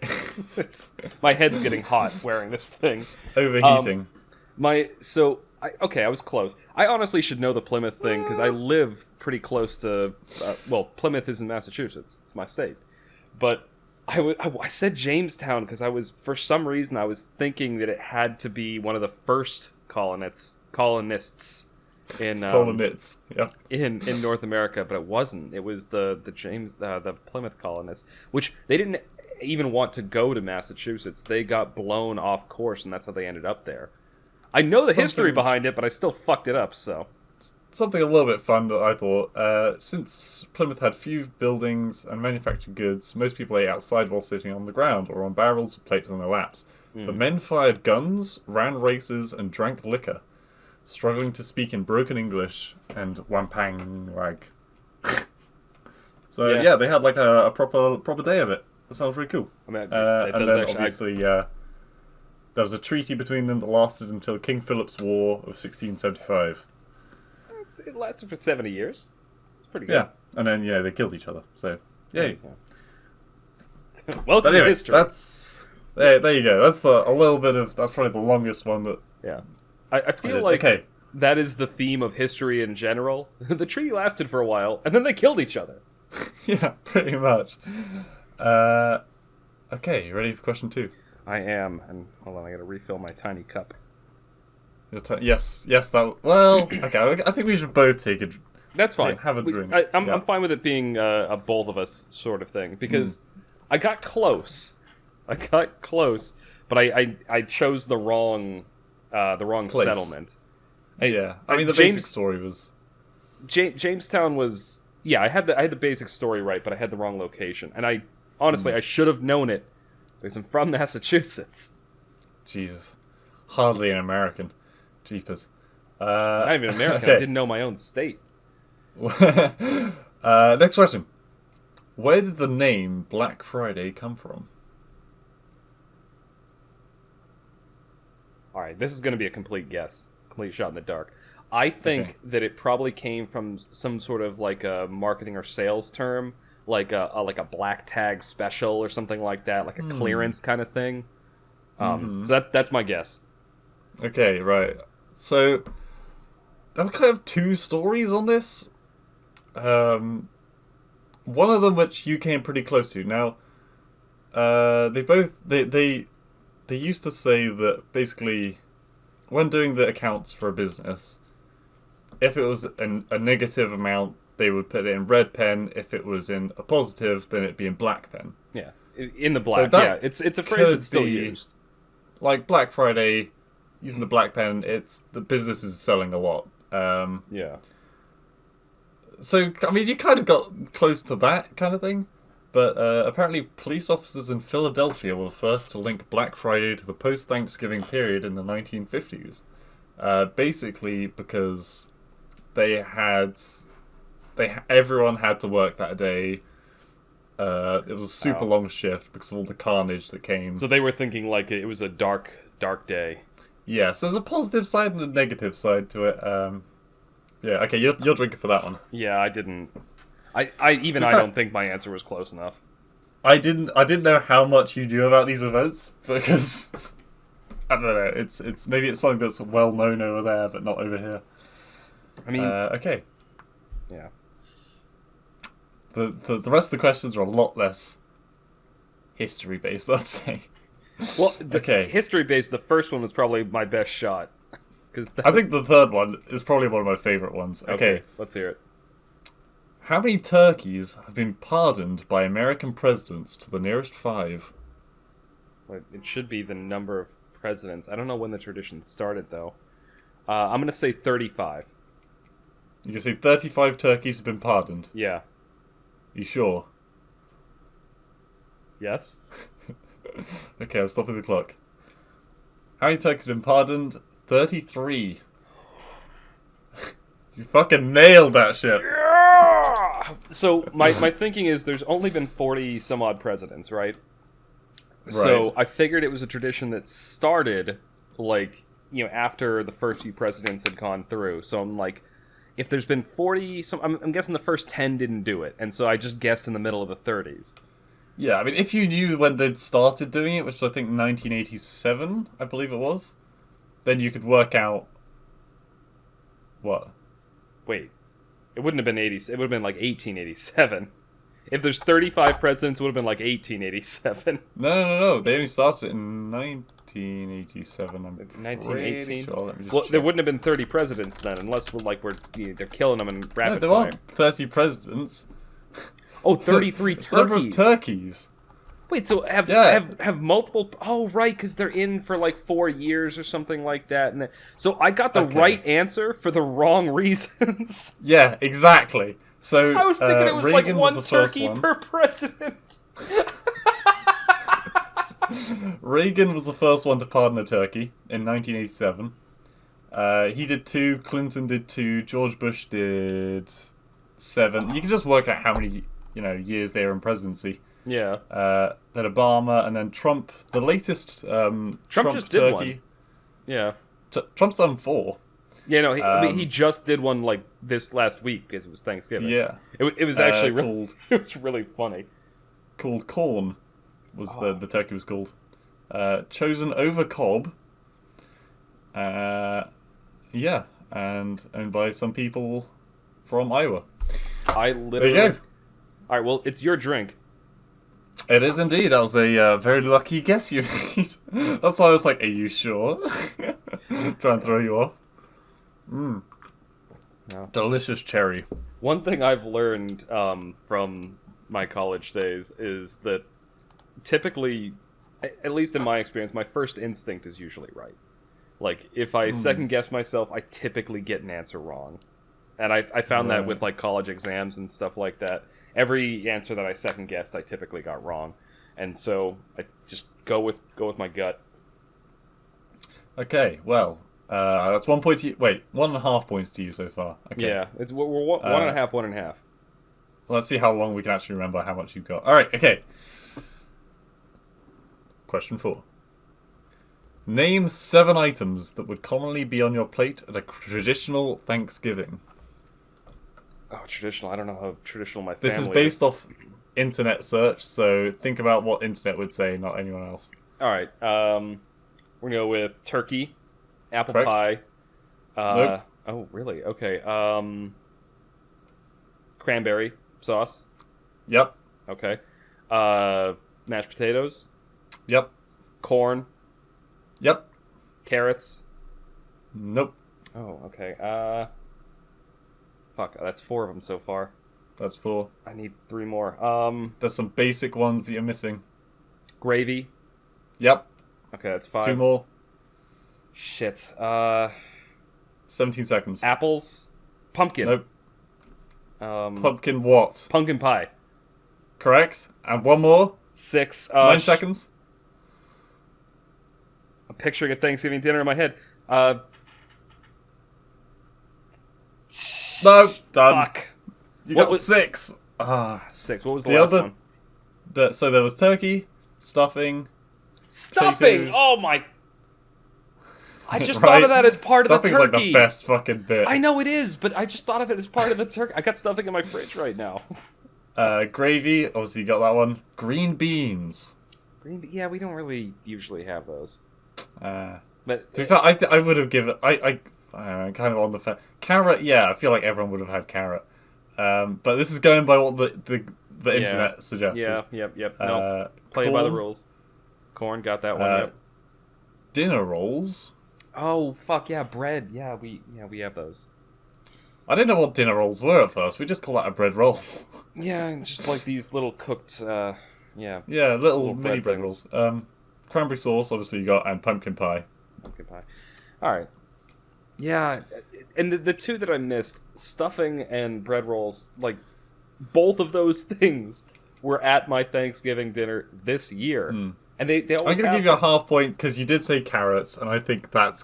My head's getting hot wearing this thing. Overheating. I was close. I honestly should know the Plymouth thing because I live pretty close to. Plymouth is in Massachusetts. It's my state, but I said Jamestown because for some reason I was thinking that it had to be one of the first colonists in Colonists. Yep. in North America, but it wasn't. It was the Plymouth colonists, which they didn't even want to go to Massachusetts. They got blown off course, and that's how they ended up there. I know the history behind it, but I still fucked it up, so... Something a little bit fun that I thought. Since Plymouth had few buildings and manufactured goods, most people ate outside while sitting on the ground or on barrels or plates on their laps. The men fired guns, ran races, and drank liquor, struggling to speak in broken English and wampang wag. So, yeah, they had like a proper day of it. That sounds really cool. I mean, and then obviously there was a treaty between them that lasted until King Philip's War of 1675. It lasted for 70 years. It's pretty good. Yeah, and then they killed each other. So yay. Welcome to history. That's there you go. That's that's probably the longest one that. Yeah, I feel like that is the theme of history in general. The treaty lasted for a while, and then they killed each other. Yeah, pretty much. Okay, you ready for question 2? I am, and hold on, I gotta refill my tiny cup. Yes, well, okay, I think we should both take a... That's fine. Have a drink. I'm fine with it being a both of us sort of thing, because I got close. But I chose the wrong Place. Settlement. I mean, the basic story was... Jamestown was... Yeah, I had the basic story right, but I had the wrong location. And I should have known it, because I'm from Massachusetts. Jesus. Hardly an American. Jeepers. Not even American. Okay. I didn't know my own state. Next question. Where did the name Black Friday come from? Alright, this is going to be a complete guess. Complete shot in the dark. I think that it probably came from some sort of like a marketing or sales term, like a black tag special or something like that, like a clearance kind of thing. So that's my guess. Okay, right. So there were kind of two stories on this. One of them which you came pretty close to. Now, they used to say that basically, when doing the accounts for a business, if it was a negative amount, they would put it in red pen. If it was in a positive, then it'd be in black pen. Yeah, in the black. So yeah, it's a phrase that's still used. Like Black Friday, using the black pen, it's the business is selling a lot. Yeah. So, I mean, you kind of got close to that kind of thing. But apparently police officers in Philadelphia were the first to link Black Friday to the post-Thanksgiving period in the 1950s. Basically because everyone had to work that day. It was a super long shift because of all the carnage that came. So they were thinking like it was a dark day. Yes, there's a positive side and a negative side to it. Yeah, okay, you're drinking for that one. Yeah, I didn't. I don't think my answer was close enough. I didn't know how much you knew about these events because I don't know. It's maybe it's something that's well known over there, but not over here. I mean, okay. Yeah. The rest of the questions are a lot less history based, I'd say. Well, Okay. history based, the first one was probably my best shot. I think the third one is probably one of my favourite ones. Okay. Let's hear it. How many turkeys have been pardoned by American presidents to the nearest 5? Well, it should be the number of presidents. I don't know when the tradition started, though. I'm going to say 35. You can say 35 turkeys have been pardoned. Yeah. You sure? Yes? Okay, I'm stopping the clock. How many turkeys have been pardoned? 33. You fucking nailed that shit. Yeah! So, my thinking is there's only been 40 some odd presidents, right? So, I figured it was a tradition that started, like, after the first few presidents had gone through. So I'm like, if there's been 40, I'm guessing the first 10 didn't do it. And so I just guessed in the middle of the 30s. Yeah, I mean, if you knew when they'd started doing it, which I think 1987, I believe it was, then you could work out... What? Wait. It wouldn't have been 80. It would have been like 1887. If there's 35 presidents, it would have been like 1887. No. They only started in 1987. I'm 1918. Sure. Let me just Well, check. there wouldn't have been 30 presidents then, unless they're killing them in No, rapid there fire. aren't 30 presidents. Oh, 33 It's the number of turkeys. turkeys. Wait, so have multiple? Oh, right, because they're in for like 4 years or something like that. And so I got the right answer for the wrong reasons. Yeah, exactly. So I was thinking it was Reagan like was one the first turkey one. per president. Reagan was the first one to pardon a turkey in 1987. He did 2. Clinton did 2. George Bush did 7. You can just work out how many years they were in presidency. Yeah. Then Obama, and then Trump. The latest Trump just did turkey. one. Yeah. Trump's done 4. Yeah, no, I mean, he just did one like this last week because it was Thanksgiving. Yeah. It was actually called it was really funny. called corn. Was the turkey was called. Chosen over cob. Yeah, and owned by some people from Iowa. I literally. There you go. All right, well, it's your drink. It is indeed. That was a very lucky guess you made. That's why I was like, "Are you sure?" Try and throw you off. No. Delicious cherry. One thing I've learned from my college days is that typically, at least in my experience, my first instinct is usually right. Like, if I second guess myself, I typically get an answer wrong. And I found that with like college exams and stuff like that. Every answer that I second guessed, I typically got wrong. And so I just go with my gut. Okay, well, that's 1 point to you. Wait, 1.5 points to you so far. Okay. Yeah, we're 1.5, 1.5. Let's see how long we can actually remember how much you've got. All right, okay. Question 4. Name 7 items that would commonly be on your plate at a traditional Thanksgiving. Oh, traditional. I don't know how traditional my family This is based off internet search, so think about what internet would say, not anyone else. All right. We're going to go with turkey, apple Correct. pie. Nope. Oh, really? Okay. Cranberry sauce. Yep. Okay. Mashed potatoes. Yep. Corn. Yep. Carrots. Nope. Oh, okay. Fuck, that's 4 of them so far. That's 4. I need 3 more. There's some basic ones that you're missing. Gravy. Yep. Okay, that's 5. 2 more. Shit. 17 seconds. Apples. Pumpkin. Nope. Um, Pumpkin what? Pumpkin pie. Correct. And 1 more. 6. 9 seconds. I'm picturing a Thanksgiving dinner in my head. No. Done. Fuck. You What got was- 6. 6. What was the The last other- one? So there was turkey, stuffing. Stuffing! potatoes. Oh my... I just Right? thought of that as part of the Stuffing's like turkey. the best fucking bit. I know it is, but I just thought of it as part of the turkey. I got stuffing in my fridge right now. Gravy, obviously you got that one. Green beans. Yeah, we don't really usually have those. But To be fair, I would have given... I'm kind of on the fence. Carrot, yeah, I feel like everyone would have had carrot. But this is going by what the internet suggested. yeah, yep. No, play by the corn. rules. Corn got that one. Uh, Yep. dinner rolls. Oh fuck yeah, bread. Yeah, we have those. I didn't know what dinner rolls were at first. We just call that a bread roll. Yeah, and just like these little cooked. Yeah, Yeah, little mini bread bread things. rolls. Cranberry sauce, obviously you got, and pumpkin pie. Pumpkin pie. All right. Yeah, and the two that I missed, stuffing and bread rolls, like both of those things were at my Thanksgiving dinner this year, and they I'm always gonna have give you a been. half point because you did say carrots, and I think that's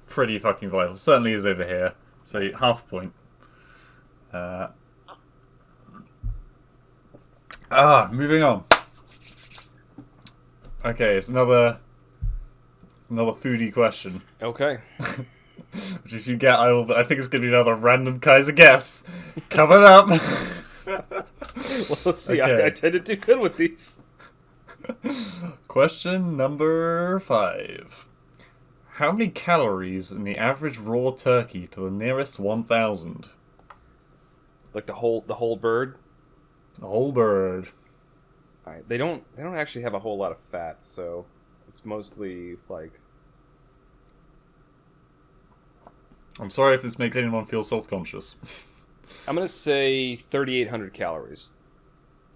pretty fucking vital. Certainly is over here. So half a point. Moving on. Okay, it's another foodie question. Okay. Which if you get, I think it's gonna be another random Kaiser guess coming up. Well, let's see. Okay. I tend to do good with these. Question number 5. How many calories in the average raw turkey to the nearest 1,000? Like the whole bird. The whole bird. All right. They don't actually have a whole lot of fat, so it's mostly like. I'm sorry if this makes anyone feel self-conscious. I'm gonna say 3,800 calories.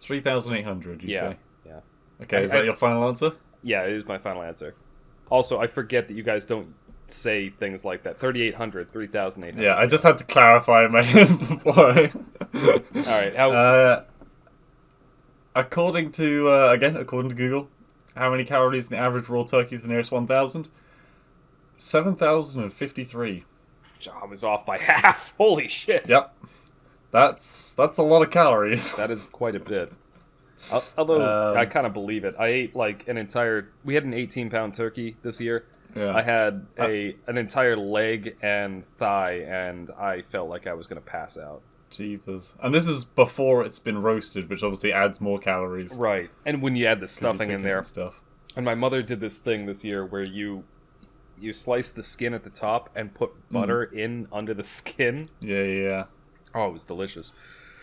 3,800, you say? Yeah. Okay, is that your final answer? Yeah, it is my final answer. Also, I forget that you guys don't say things like that. 3,800, 3,800. Yeah, I just had to clarify in my head before I... All right, how... according to Google, how many calories in the average raw turkey to the nearest 1,000? 7,053. I was off by half. Holy shit. Yep. That's a lot of calories. That is quite a bit. Although, I kind of believe it. I ate like an entire... We had an 18-pound turkey this year. Yeah. I had an entire leg and thigh, and I felt like I was going to pass out. Jeepers. And this is before it's been roasted, which obviously adds more calories. Right. And when you add the stuffing in there. Stuff. And my mother did this thing this year where you slice the skin at the top and put butter in under the skin. Yeah. Oh, it was delicious.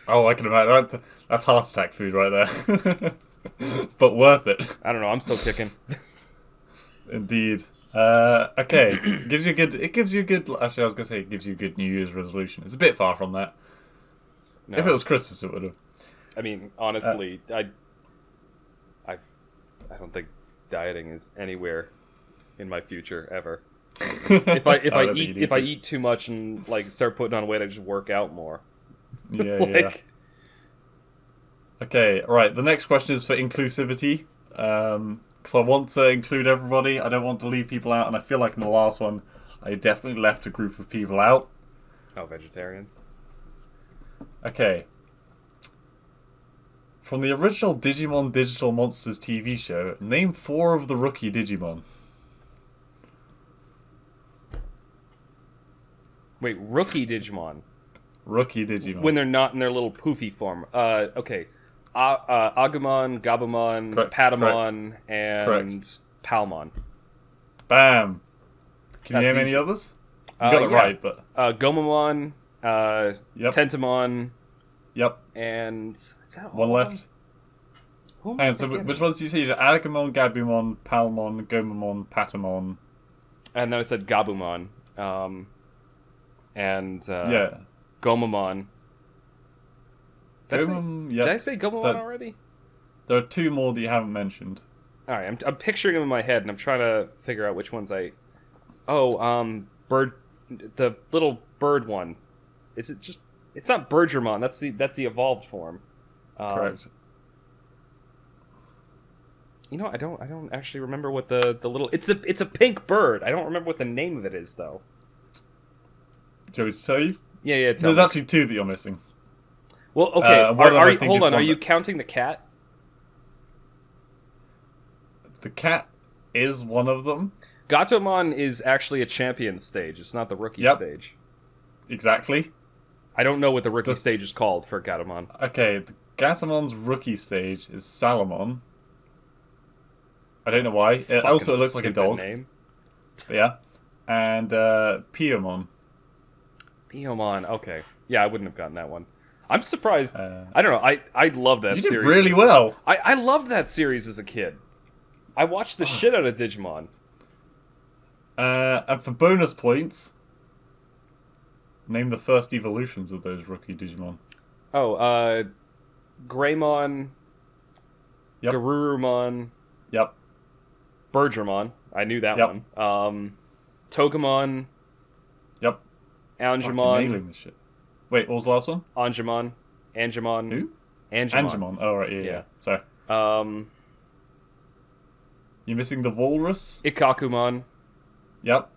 Oh, I can imagine. That's heart attack food right there. But worth it. I don't know. I'm still kicking. Indeed. Okay. It gives you a good... Actually, I was going to say it gives you a good New Year's resolution. It's a bit far from that. No. If it was Christmas, it would have. I mean, honestly, I don't think dieting is anywhere in my future ever. If I eat too much and like start putting on weight, I just work out more. Yeah. Okay, right. The next question is for inclusivity. Because I want to include everybody. I don't want to leave people out, and I feel like in the last one, I definitely left a group of people out. Oh, vegetarians. Okay. From the original Digimon Digital Monsters TV show, name 4 of the rookie Digimon. Wait, rookie Digimon. Rookie Digimon. When they're not in their little poofy form. Okay. Agumon, Gabumon, Correct. Patamon, and Correct. Palmon. Bam. Can you That's name any easy. others? You got it right, but... Gomamon, Yep. Tentamon, Yep. and... Is that all One of left. them? Who am I Hang on, so forgetting? which ones did you say? Agumon, Gabumon, Palmon, Gomamon, Patamon. And then I said Gabumon. And Yeah. Gomamon. Gomam, Did I yep. say Gomamon That- already? There are 2 more that you haven't mentioned. Alright, I'm picturing them in my head, and I'm trying to figure out which ones I... Oh, bird... The little bird one. Is it just... It's not Bergermon, that's the evolved form. Correct. You know, I don't actually remember what the little... It's a pink bird. I don't remember what the name of it is, though. Do you want me to tell you? Yeah, tell There's me. actually 2 that you're missing. Well, okay, one of them I think hold is on, are one you that- counting the cat? The cat is one of them. Gatomon is actually a champion stage. It's not the rookie Yep. stage. Exactly. I don't know what the rookie stage is called for Gatomon. Okay, the Gatamon's rookie stage is Salamon. I don't know why. It also looks like a Stupid dog. Name. But yeah. And Piomon. Piomon. Okay. Yeah, I wouldn't have gotten that one. I'm surprised. Uh, I don't know. I loved that You series. did really well. I loved that series as a kid. I watched the shit out of Digimon. And for bonus points, name the first evolutions of those rookie Digimon. Oh, Greymon, Yep. Garurumon, Yep. Birdramon. I knew that Yep. one. Togemon, Yep. Fucking Angemon, nailing this shit. Wait, what was the last one? Angemon. Who? Angemon. Angemon. Oh, right, yeah. Yeah. Sorry. You're missing the walrus. Ikakumon, Yep.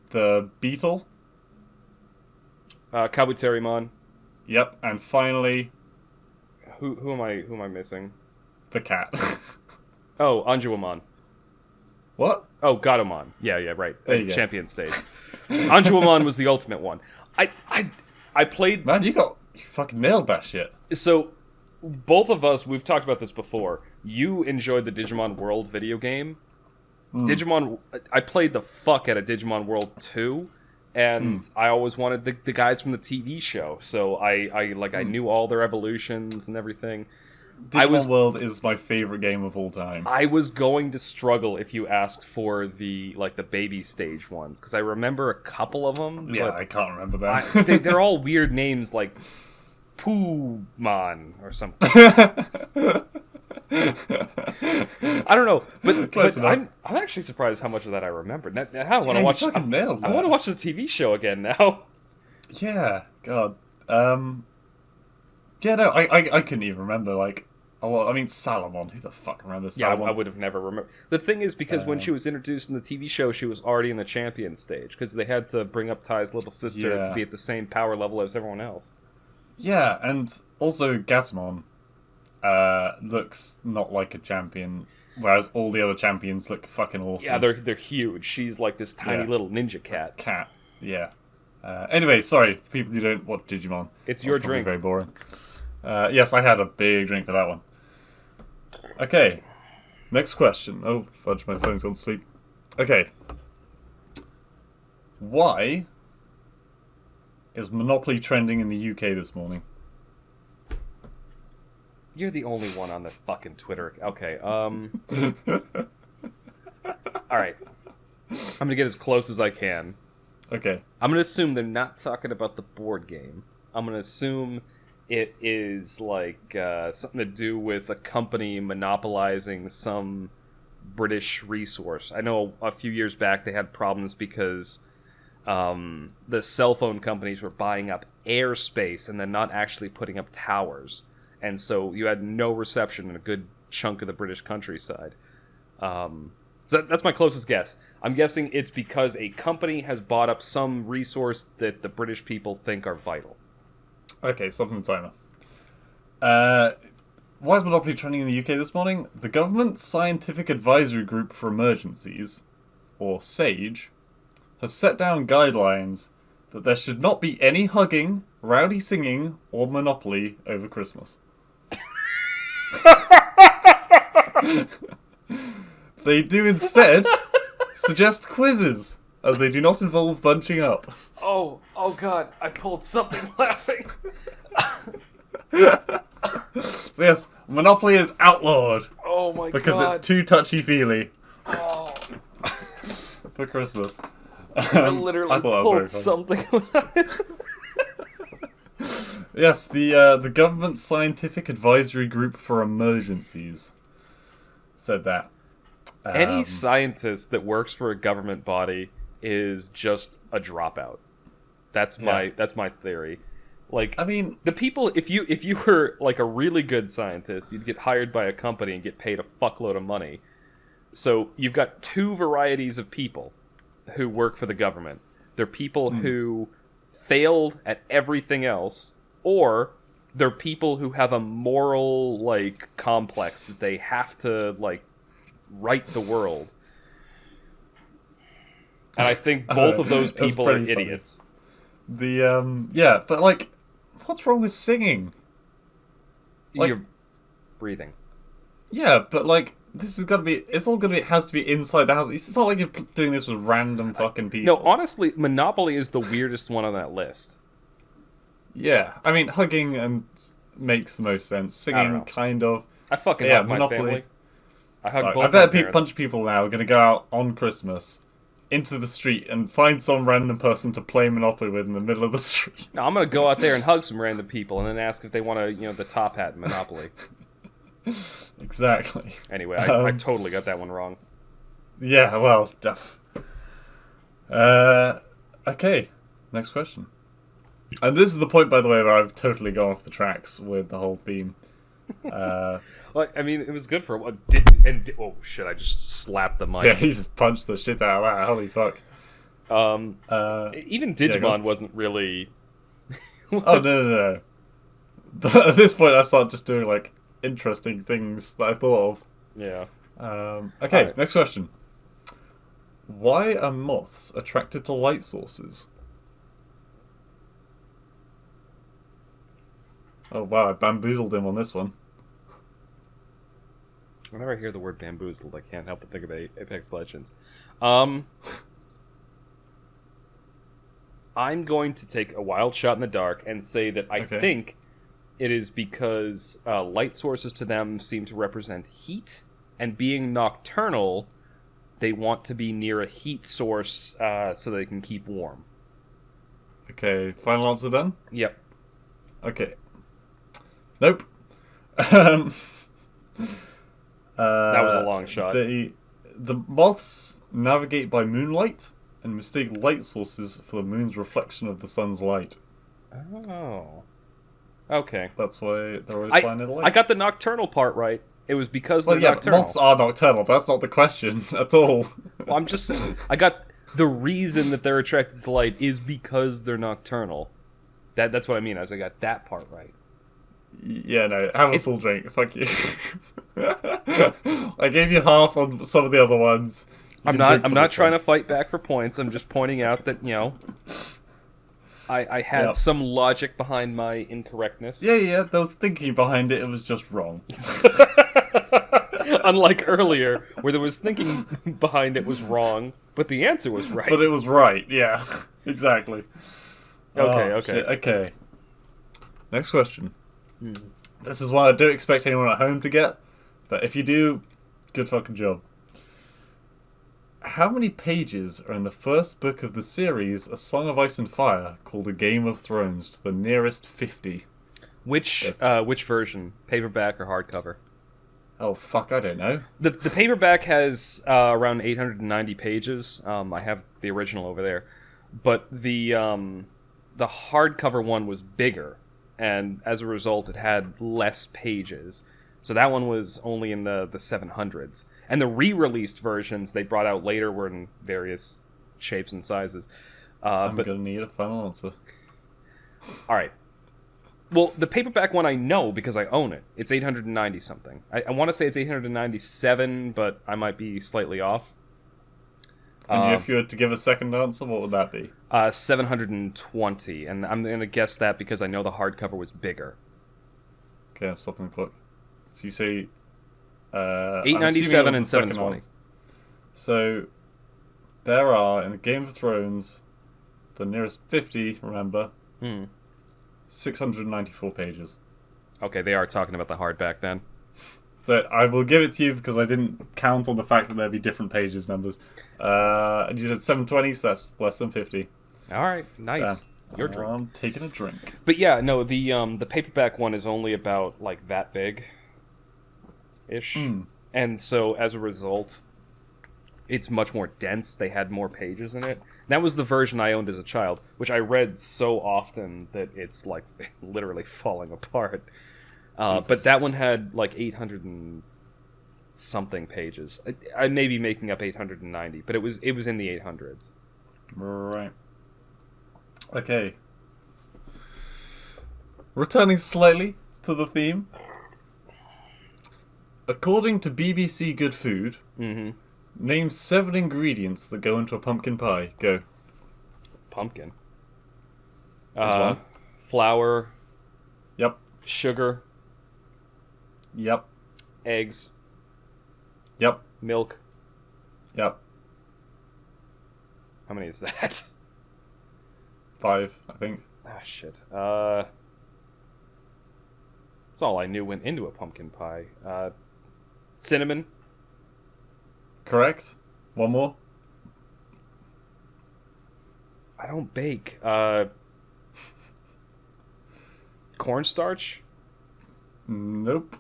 The beetle. Kabuterimon. Yep. And finally, Who am I missing? the cat. Oh, Anjuamon. What? Oh, Gatomon. Yeah, right. There you go. Champion stage. Anjuamon was the ultimate one. I played. Man, you fucking nailed that shit. So, both of us, we've talked about this before. You enjoyed the Digimon World video game. Digimon, I played the fuck out of Digimon World 2, and I always wanted the guys from the TV show. So I knew all their evolutions and everything. Digimon World is my favorite game of all time. I was going to struggle if you asked for the baby stage ones, because I remember a couple of them. Yeah, but I can't remember that. they're all weird names, like Poomon or something. I don't know, but I'm actually surprised how much of that I remembered. Now I want to watch. Fucking nailed that. I want to watch the TV show again now. Yeah, God. Yeah, no, I couldn't even remember, like, a lot. I mean, Salamon, who the fuck remembers Yeah, Salamon? I would have never remembered. The thing is, because when she was introduced in the TV show, she was already in the champion stage, because they had to bring up Tai's little sister to be at the same power level as everyone else. Yeah, and also Gatomon looks not like a champion, whereas all the other champions look fucking awesome. Yeah, they're huge. She's like this tiny little ninja cat. Cat, yeah. Anyway, sorry, for people who don't watch Digimon. It's your That's probably drink. very boring. Yes, I had a big drink for that one. Okay, next question. Oh, fudge, my phone's gone to sleep. Okay. Why is Monopoly trending in the UK this morning? You're the only one on the fucking Twitter. Okay, Alright. I'm gonna get as close as I can. Okay. I'm gonna assume they're not talking about the board game. I'm gonna assume it is like something to do with a company monopolizing some British resource. I know a few years back they had problems because the cell phone companies were buying up airspace and then not actually putting up towers. And so you had no reception in a good chunk of the British countryside. So that's my closest guess. I'm guessing it's because a company has bought up some resource that the British people think are vital. Okay, something the timer. Why is Monopoly trending in the UK this morning? The Government Scientific Advisory Group for Emergencies, or SAGE, has set down guidelines that there should not be any hugging, rowdy singing, or Monopoly over Christmas. They do instead suggest quizzes, as they do not involve bunching up. Oh god, I pulled something laughing. So yes, Monopoly is outlawed Oh my because god. it's too touchy-feely Oh, for Christmas. I literally I thought that was pulled very funny. something. Yes, the Government Scientific Advisory Group for Emergencies said that. Any scientist that works for a government body is just a dropout. That's my theory. Like, I mean, the people, if you were like a really good scientist, you'd get hired by a company and get paid a fuckload of money. So you've got two varieties of people who work for the government. They're people who failed at everything else, or they're people who have a moral like complex that they have to like right the world. And I think both of those people are idiots. Yeah, but like, what's wrong with singing? Like, You're breathing. Yeah, but like, this is gotta be. It's all gonna be. It has to be inside the house. It's not like you're doing this with random fucking people. No, honestly, Monopoly is the weirdest one on that list. Yeah, I mean, hugging and makes the most sense. I don't Singing, know. kind of. I fucking Yeah, love my Monopoly. family. I hug Right, I both my bet a parents. bunch of people now are going to go out on Christmas into the street and find some random person to play Monopoly with in the middle of the street. No, I'm gonna go out there and hug some random people, and then ask if they want to, the top hat in Monopoly. Exactly. Anyway, I Um, totally got that one wrong. yeah, well, uh, okay, next question. And this is the point, by the way, where I've totally gone off the tracks with the whole theme. Uh, Well, I mean, it was good for a while. Oh shit! I just slapped the yeah, mic. he just punched the shit out of that. Holy fuck. Um, Even Yeah, go Digimon on. wasn't really. Oh, no. But at this point, I start just doing, like, interesting things that I thought Yeah. of. All Okay, right. next question. Why are moths attracted to light sources? Oh, wow, I bamboozled him on this one. Whenever I hear the word bamboozled, I can't help but think of Apex Legends. Um, I'm going to take a wild shot in the dark and say that I Okay. think it is because light sources to them seem to represent heat, and being nocturnal, they want to be near a heat source so they can keep warm. Okay, final answer done? Yep. Okay. Nope. Um, That was a long shot. the moths navigate by moonlight and mistake light sources for the moon's reflection of the sun's light. Oh. Okay. That's why they're always I flying in the light. I got the nocturnal part right. It was because Well, they're yeah, but nocturnal. moths are nocturnal. But that's not the question at all. Well, I'm just saying, I got the reason that they're attracted to light is because they're nocturnal. That's what I mean. I got that part right. Yeah, no, have a full drink. Fuck you. I gave you half on some of the other ones. I'm not trying to fight back for points. I'm just pointing out that, I had Yep. some logic behind my incorrectness. Yeah, there was thinking behind it. It was just wrong. Unlike earlier, where there was thinking behind it was wrong, but the answer was right. But it was right. Yeah, exactly. Okay. Shit, okay. Next question. This is one I don't expect anyone at home to get, but if you do, good fucking job. How many pages are in the first book of the series A Song of Ice and Fire called A Game of Thrones to the nearest 50? Which version? Paperback or hardcover? Oh, fuck, I don't know. The paperback has around 890 pages. I have the original over there, but the hardcover one was bigger, and as a result, it had less pages. So that one was only in the 700s, and the re-released versions they brought out later were in various shapes and sizes. I'm But gonna need a final answer. all right. Well, the paperback one I know because I own it. It's 890 something. I want to say it's 897, but I might be slightly off. And if you were to give a second answer, what would that be? 720, and I'm going to guess that because I know the hardcover was bigger. Okay, I'm stopping the clock. So you say... 897 and 720. So, there are, in the Game of Thrones, the nearest 50, remember, 694 pages. Okay, they are talking about the hardback then. So I will give it to you because I didn't count on the fact that there'd be different pages numbers. And you said 720, so that's less than 50. All right, nice. Your drink. I'm taking a drink. But yeah, no, the paperback one is only about like that big ish. And so as a result, it's much more dense. They had more pages in it. That was the version I owned as a child, which I read so often that it's like literally falling apart. But that one had like 800 and something pages. I may be making up 890, but it was in the 800s. Right. Okay. Returning slightly to the theme. According to BBC Good Food, name 7 ingredients that go into a pumpkin pie. Go. Pumpkin. There's one. Flour, Yep. sugar, Yep. eggs, Yep. milk. Yep. How many is that? 5, I think. Ah, shit. That's all I knew went into a pumpkin pie. Cinnamon, Correct. One more. I don't bake. Cornstarch? Nope.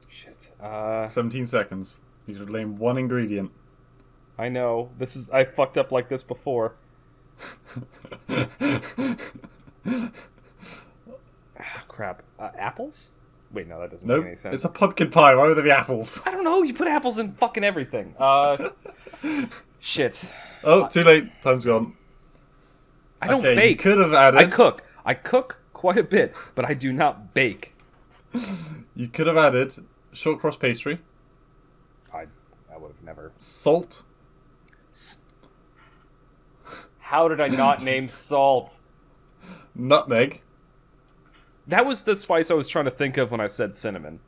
Shit. 17 seconds. You should name one ingredient. I know. I fucked up like this before. Crap. Apples? Wait, no, that doesn't Nope. make any sense. It's a pumpkin pie. Why would there be apples? I don't know. You put apples in fucking everything. Shit. Oh, too late. Time's gone. I don't Okay, bake. you could have added. I cook. I cook quite a bit, but I do not bake. You could have added short cross pastry, I would have never. salt, How did I not name salt? nutmeg. That was the spice I was trying to think of when I said cinnamon.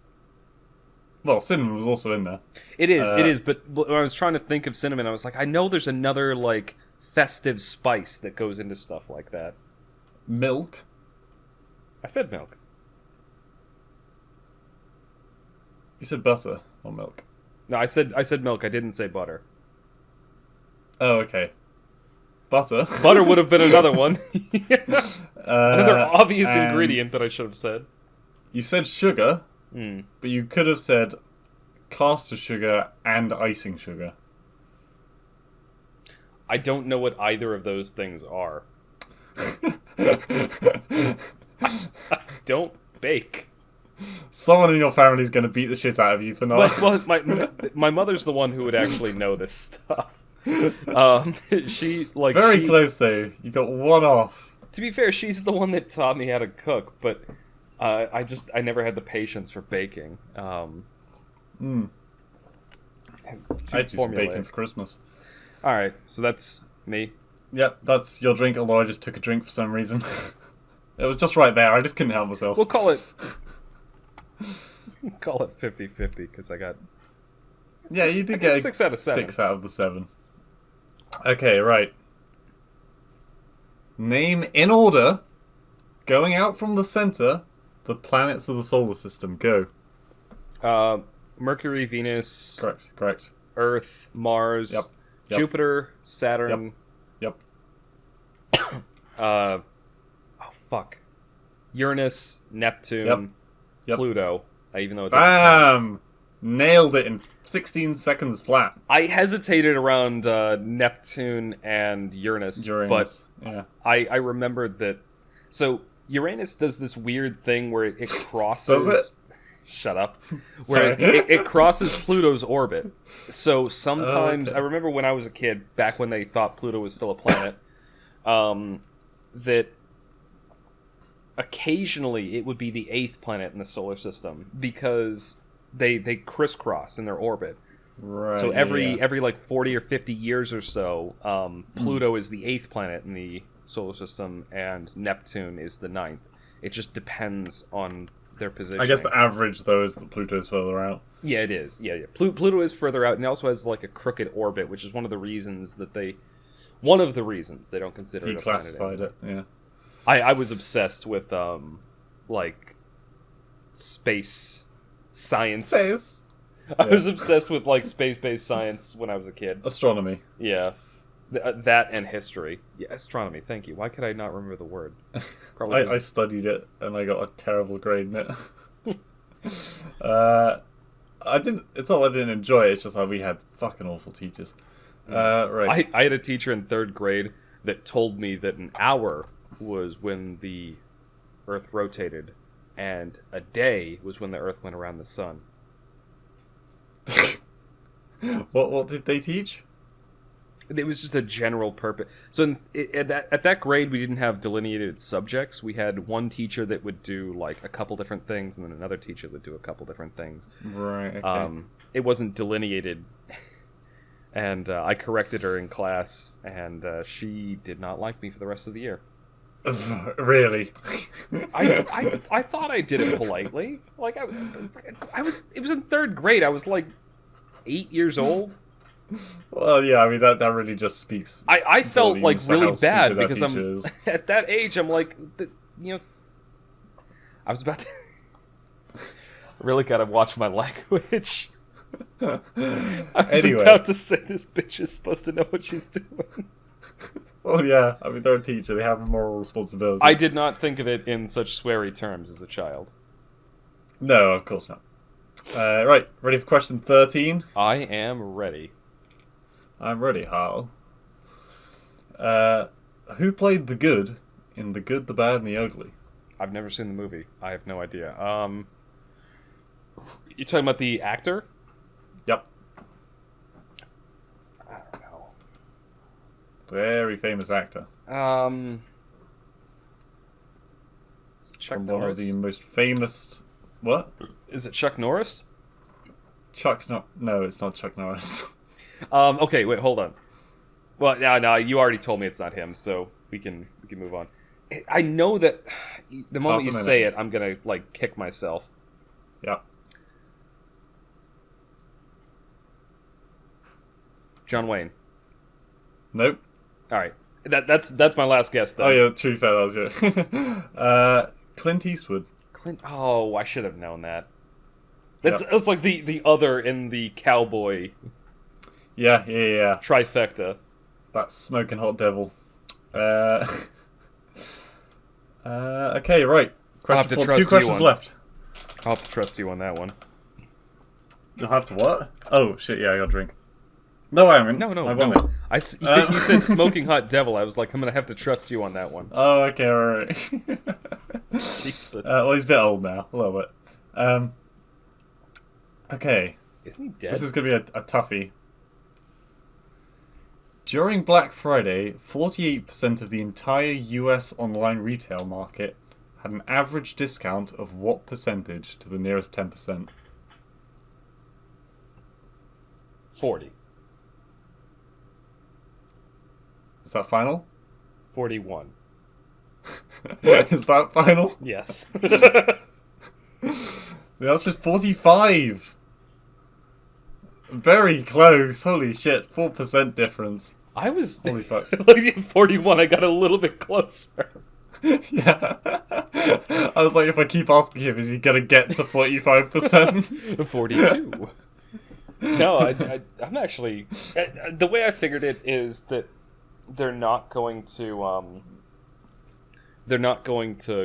Well, cinnamon was also in there. It is, but when I was trying to think of cinnamon, I was like, I know there's another, like, festive spice that goes into stuff like that. Milk. I said milk. You said butter or milk. No, I said milk. I didn't say butter. Oh, okay. Butter. Butter would have been another one. Another obvious and ingredient that I should have said. You said sugar, but you could have said caster sugar and icing sugar. I don't know what either of those things are. I don't bake. Someone in your family is going to beat the shit out of you for not. Well, my mother's the one who would actually know this stuff. She Very close though. You got one off. To be fair, she's the one that taught me how to cook, but I never had the patience for baking. It's too I do some bacon formulaic. for Christmas. All right, so that's me. Yep, that's your drink. Although I just took a drink for some reason. It was just right there. I just couldn't help myself. We'll call it 50-50 because I got. Yeah, you did I got get 6 out of 7. 6 out of the 7. Okay, right. Name in order, going out from the center, the planets of the solar system. Go. Mercury, Venus, Correct. Earth, Mars, Yep. Jupiter, Saturn. Yep. Oh fuck. Uranus, Neptune, Yep. Pluto. Even though it doesn't count. Bam! Nailed it in 16 seconds flat. I hesitated around Neptune and Uranus, but yeah. I remembered that. So Uranus does this weird thing where it crosses. Does it? Shut up. Where it crosses Pluto's orbit. So sometimes okay. I remember when I was a kid, back when they thought Pluto was still a planet, that occasionally it would be the 8th planet in the solar system because they crisscross in their orbit. Right. So every like 40 or 50 years or so, Pluto is the 8th planet in the solar system, and Neptune is the 9th. It just depends on their position. I guess the average, though, is that Pluto's further out. Yeah, it is. Yeah. Pluto is further out, and it also has like a crooked orbit, which is one of the reasons they don't consider it a planet anymore. Declassified it, yeah. I was obsessed with like space science. Space. I was obsessed with like space-based science when I was a kid. Astronomy. Yeah, that and history. Yeah, astronomy. Thank you. Why could I not remember the word? Probably I studied it and I got a terrible grade in it. I didn't. It's not that I didn't enjoy it. It's just that we had fucking awful teachers. Right. I had a teacher in 3rd grade that told me that an hour was when the Earth rotated, and a day was when the Earth went around the sun. What did they teach? It was just a general purpose. So at that grade, we didn't have delineated subjects. We had one teacher that would do like a couple different things, and then another teacher that would do a couple different things. Right. Okay. It wasn't delineated, and I corrected her in class, and she did not like me for the rest of the year. Really? I thought I did it politely. Like I was. It was in 3rd grade. I was like 8 years old. Well, yeah. I mean, that really just speaks. I felt like volumes to really how bad stupid that because teacher I'm is. at that age. I'm like, I was about to. Really gotta watch my language. I was Anyway. about to say this bitch is supposed to know what she's doing. Well, yeah. I mean, they're a teacher. They have a moral responsibility. I did not think of it in such sweary terms as a child. No, of course not. Right. Ready for question 13? I am ready. I'm ready, Hal. Who played the good in The Good, the Bad, and the Ugly? I've never seen the movie. I have no idea. You talking about the actor? Yep. I don't know. Very famous actor. Is it Chuck From Norris? one of the most famous... What? Is it Chuck Norris? No, it's not Chuck Norris. Okay, wait, hold on. Well, no, you already told me it's not him, so we can move on. I know that the moment you say it, I'm gonna like kick myself. Yeah. John Wayne. Nope. All right, that's my last guess. Then. Oh yeah, true fair. That was good. Clint Eastwood. Clint. Oh, I should have known that. It's like the other in the cowboy. Yeah. Trifecta. That smoking hot devil. Okay, right. Question 4. 2 questions left. I'll have to trust you on that one. You'll have to what? Oh shit! Yeah, I got a drink. No, I haven't. No. I won it. You said smoking hot devil. I was like, I'm gonna have to trust you on that one. Oh, okay, alright. Jesus. Well, he's a bit old now, a little bit. Okay. Isn't he dead? This is going to be a toughie. During Black Friday, 48% of the entire US online retail market had an average discount of what percentage to the nearest 10%? 40. Is that final? 41. Is that final? Yes. The answer's 45. Very close. Holy shit. 4% difference. I was... Holy fuck. 41, I got a little bit closer. Yeah. I was like, if I keep asking him, is he going to get to 45%? 42. No, I'm actually... The way I figured it is that they're not going to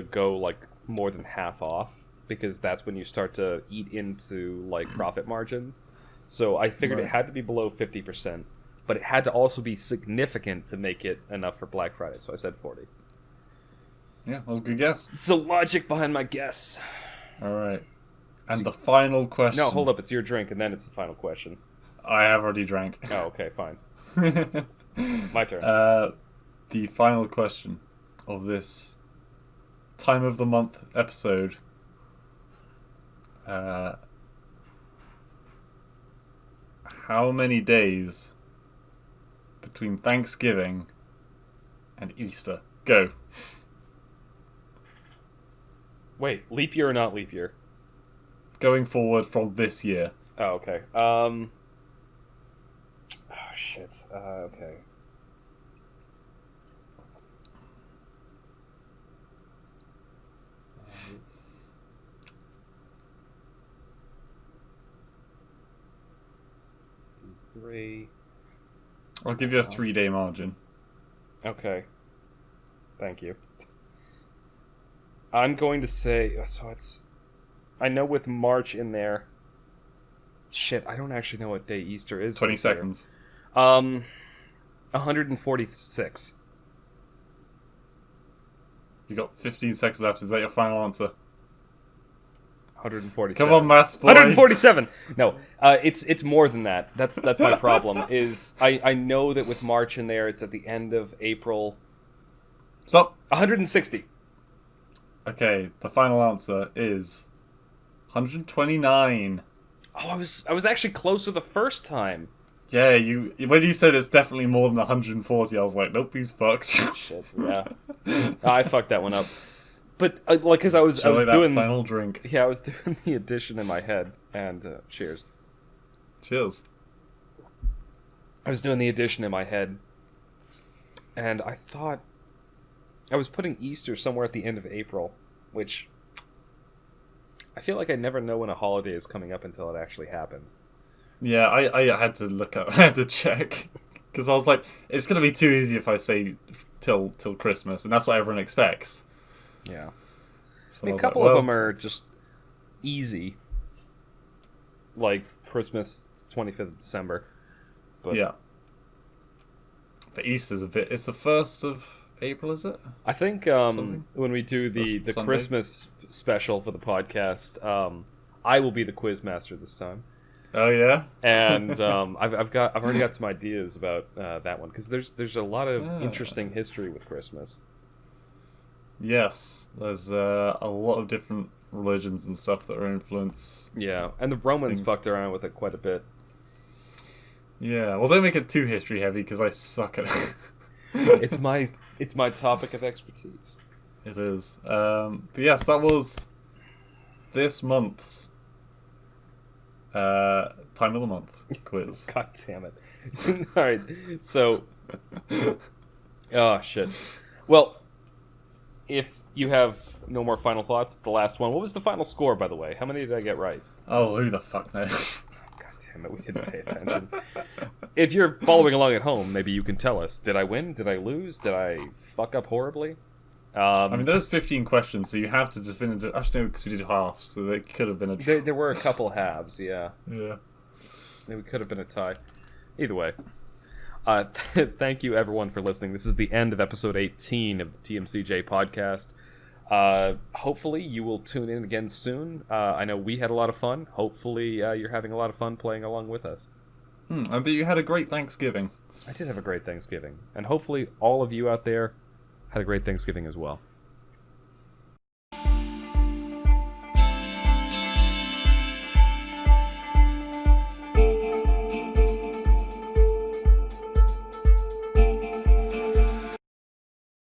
go like more than half off, because that's when you start to eat into like profit margins. So I figured it had to be below 50%, but it had to also be significant to make it enough for Black Friday. So I said 40. Yeah, that was a good guess. It's the logic behind my guess. All right. And the final question. No, hold up. It's your drink, and then it's the final question. I have already drank. Oh, okay, fine. My turn. The final question of this time of the month episode. How many days between Thanksgiving and Easter? Go. Wait, leap year or not leap year? Going forward from this year. Oh, okay. Oh, shit. Okay. Three. I'll give you a 3-day margin. Okay. Thank you. I'm going to say... So it's... I know with March in there... Shit, I don't actually know what day Easter is. 20 seconds. 146. You got 15 seconds left. Is that your final answer? 147. Come on, maths boy. 147. No, it's more than that. That's my problem. Is I know that with March in there, it's at the end of April. Stop. 160. Okay, the final answer is 129. Oh, I was actually closer the first time. Yeah, when you said it's definitely more than 140, I was like, nope, he's fucked. Shit, yeah. I fucked that one up. But like, cause I was doing final drink. Yeah, I was doing the addition in my head, and cheers. Cheers. I was doing the addition in my head, and I thought I was putting Easter somewhere at the end of April, which I feel like I never know when a holiday is coming up until it actually happens. Yeah, I had to look up, I had to check because I was like, it's gonna be too easy if I say till Christmas, and that's what everyone expects. Yeah. So I mean, a was couple like, of well, them are just easy, like Christmas 25th of December. But yeah. But Easter's a bit. It's the 1st of April, is it? I think Something? when we do the Sunday? Christmas special for the podcast, I will be the quiz master this time. Oh yeah. And I've already got some ideas about that one because there's a lot of interesting history with Christmas. Yes, there's a lot of different religions and stuff that are influenced. Yeah, and the Romans Things. fucked around with it quite a bit. Yeah, well, don't make it too history heavy because I suck at it. It's my topic of expertise. It is. But yes, that was this month's time of the month quiz. God damn it! All right, so oh shit. Well, if you have no more final thoughts, it's the last one. What was the final score, by the way? How many did I get right? Oh, who the fuck knows? God damn it, we didn't pay attention. If you're following along at home, maybe you can tell us. Did I win? Did I lose? Did I fuck up horribly? I mean, there's 15 questions, so you have to definitively. Actually, no, because we did halves, so there could have been a. There were a couple halves, yeah. Yeah. Maybe it could have been a tie. Either way. Thank you, everyone, for listening. This is the end of episode 18 of the TMCJ podcast. Hopefully, you will tune in again soon. I know we had a lot of fun. Hopefully, you're having a lot of fun playing along with us. And that you had a great Thanksgiving. I did have a great Thanksgiving. And hopefully, all of you out there had a great Thanksgiving as well.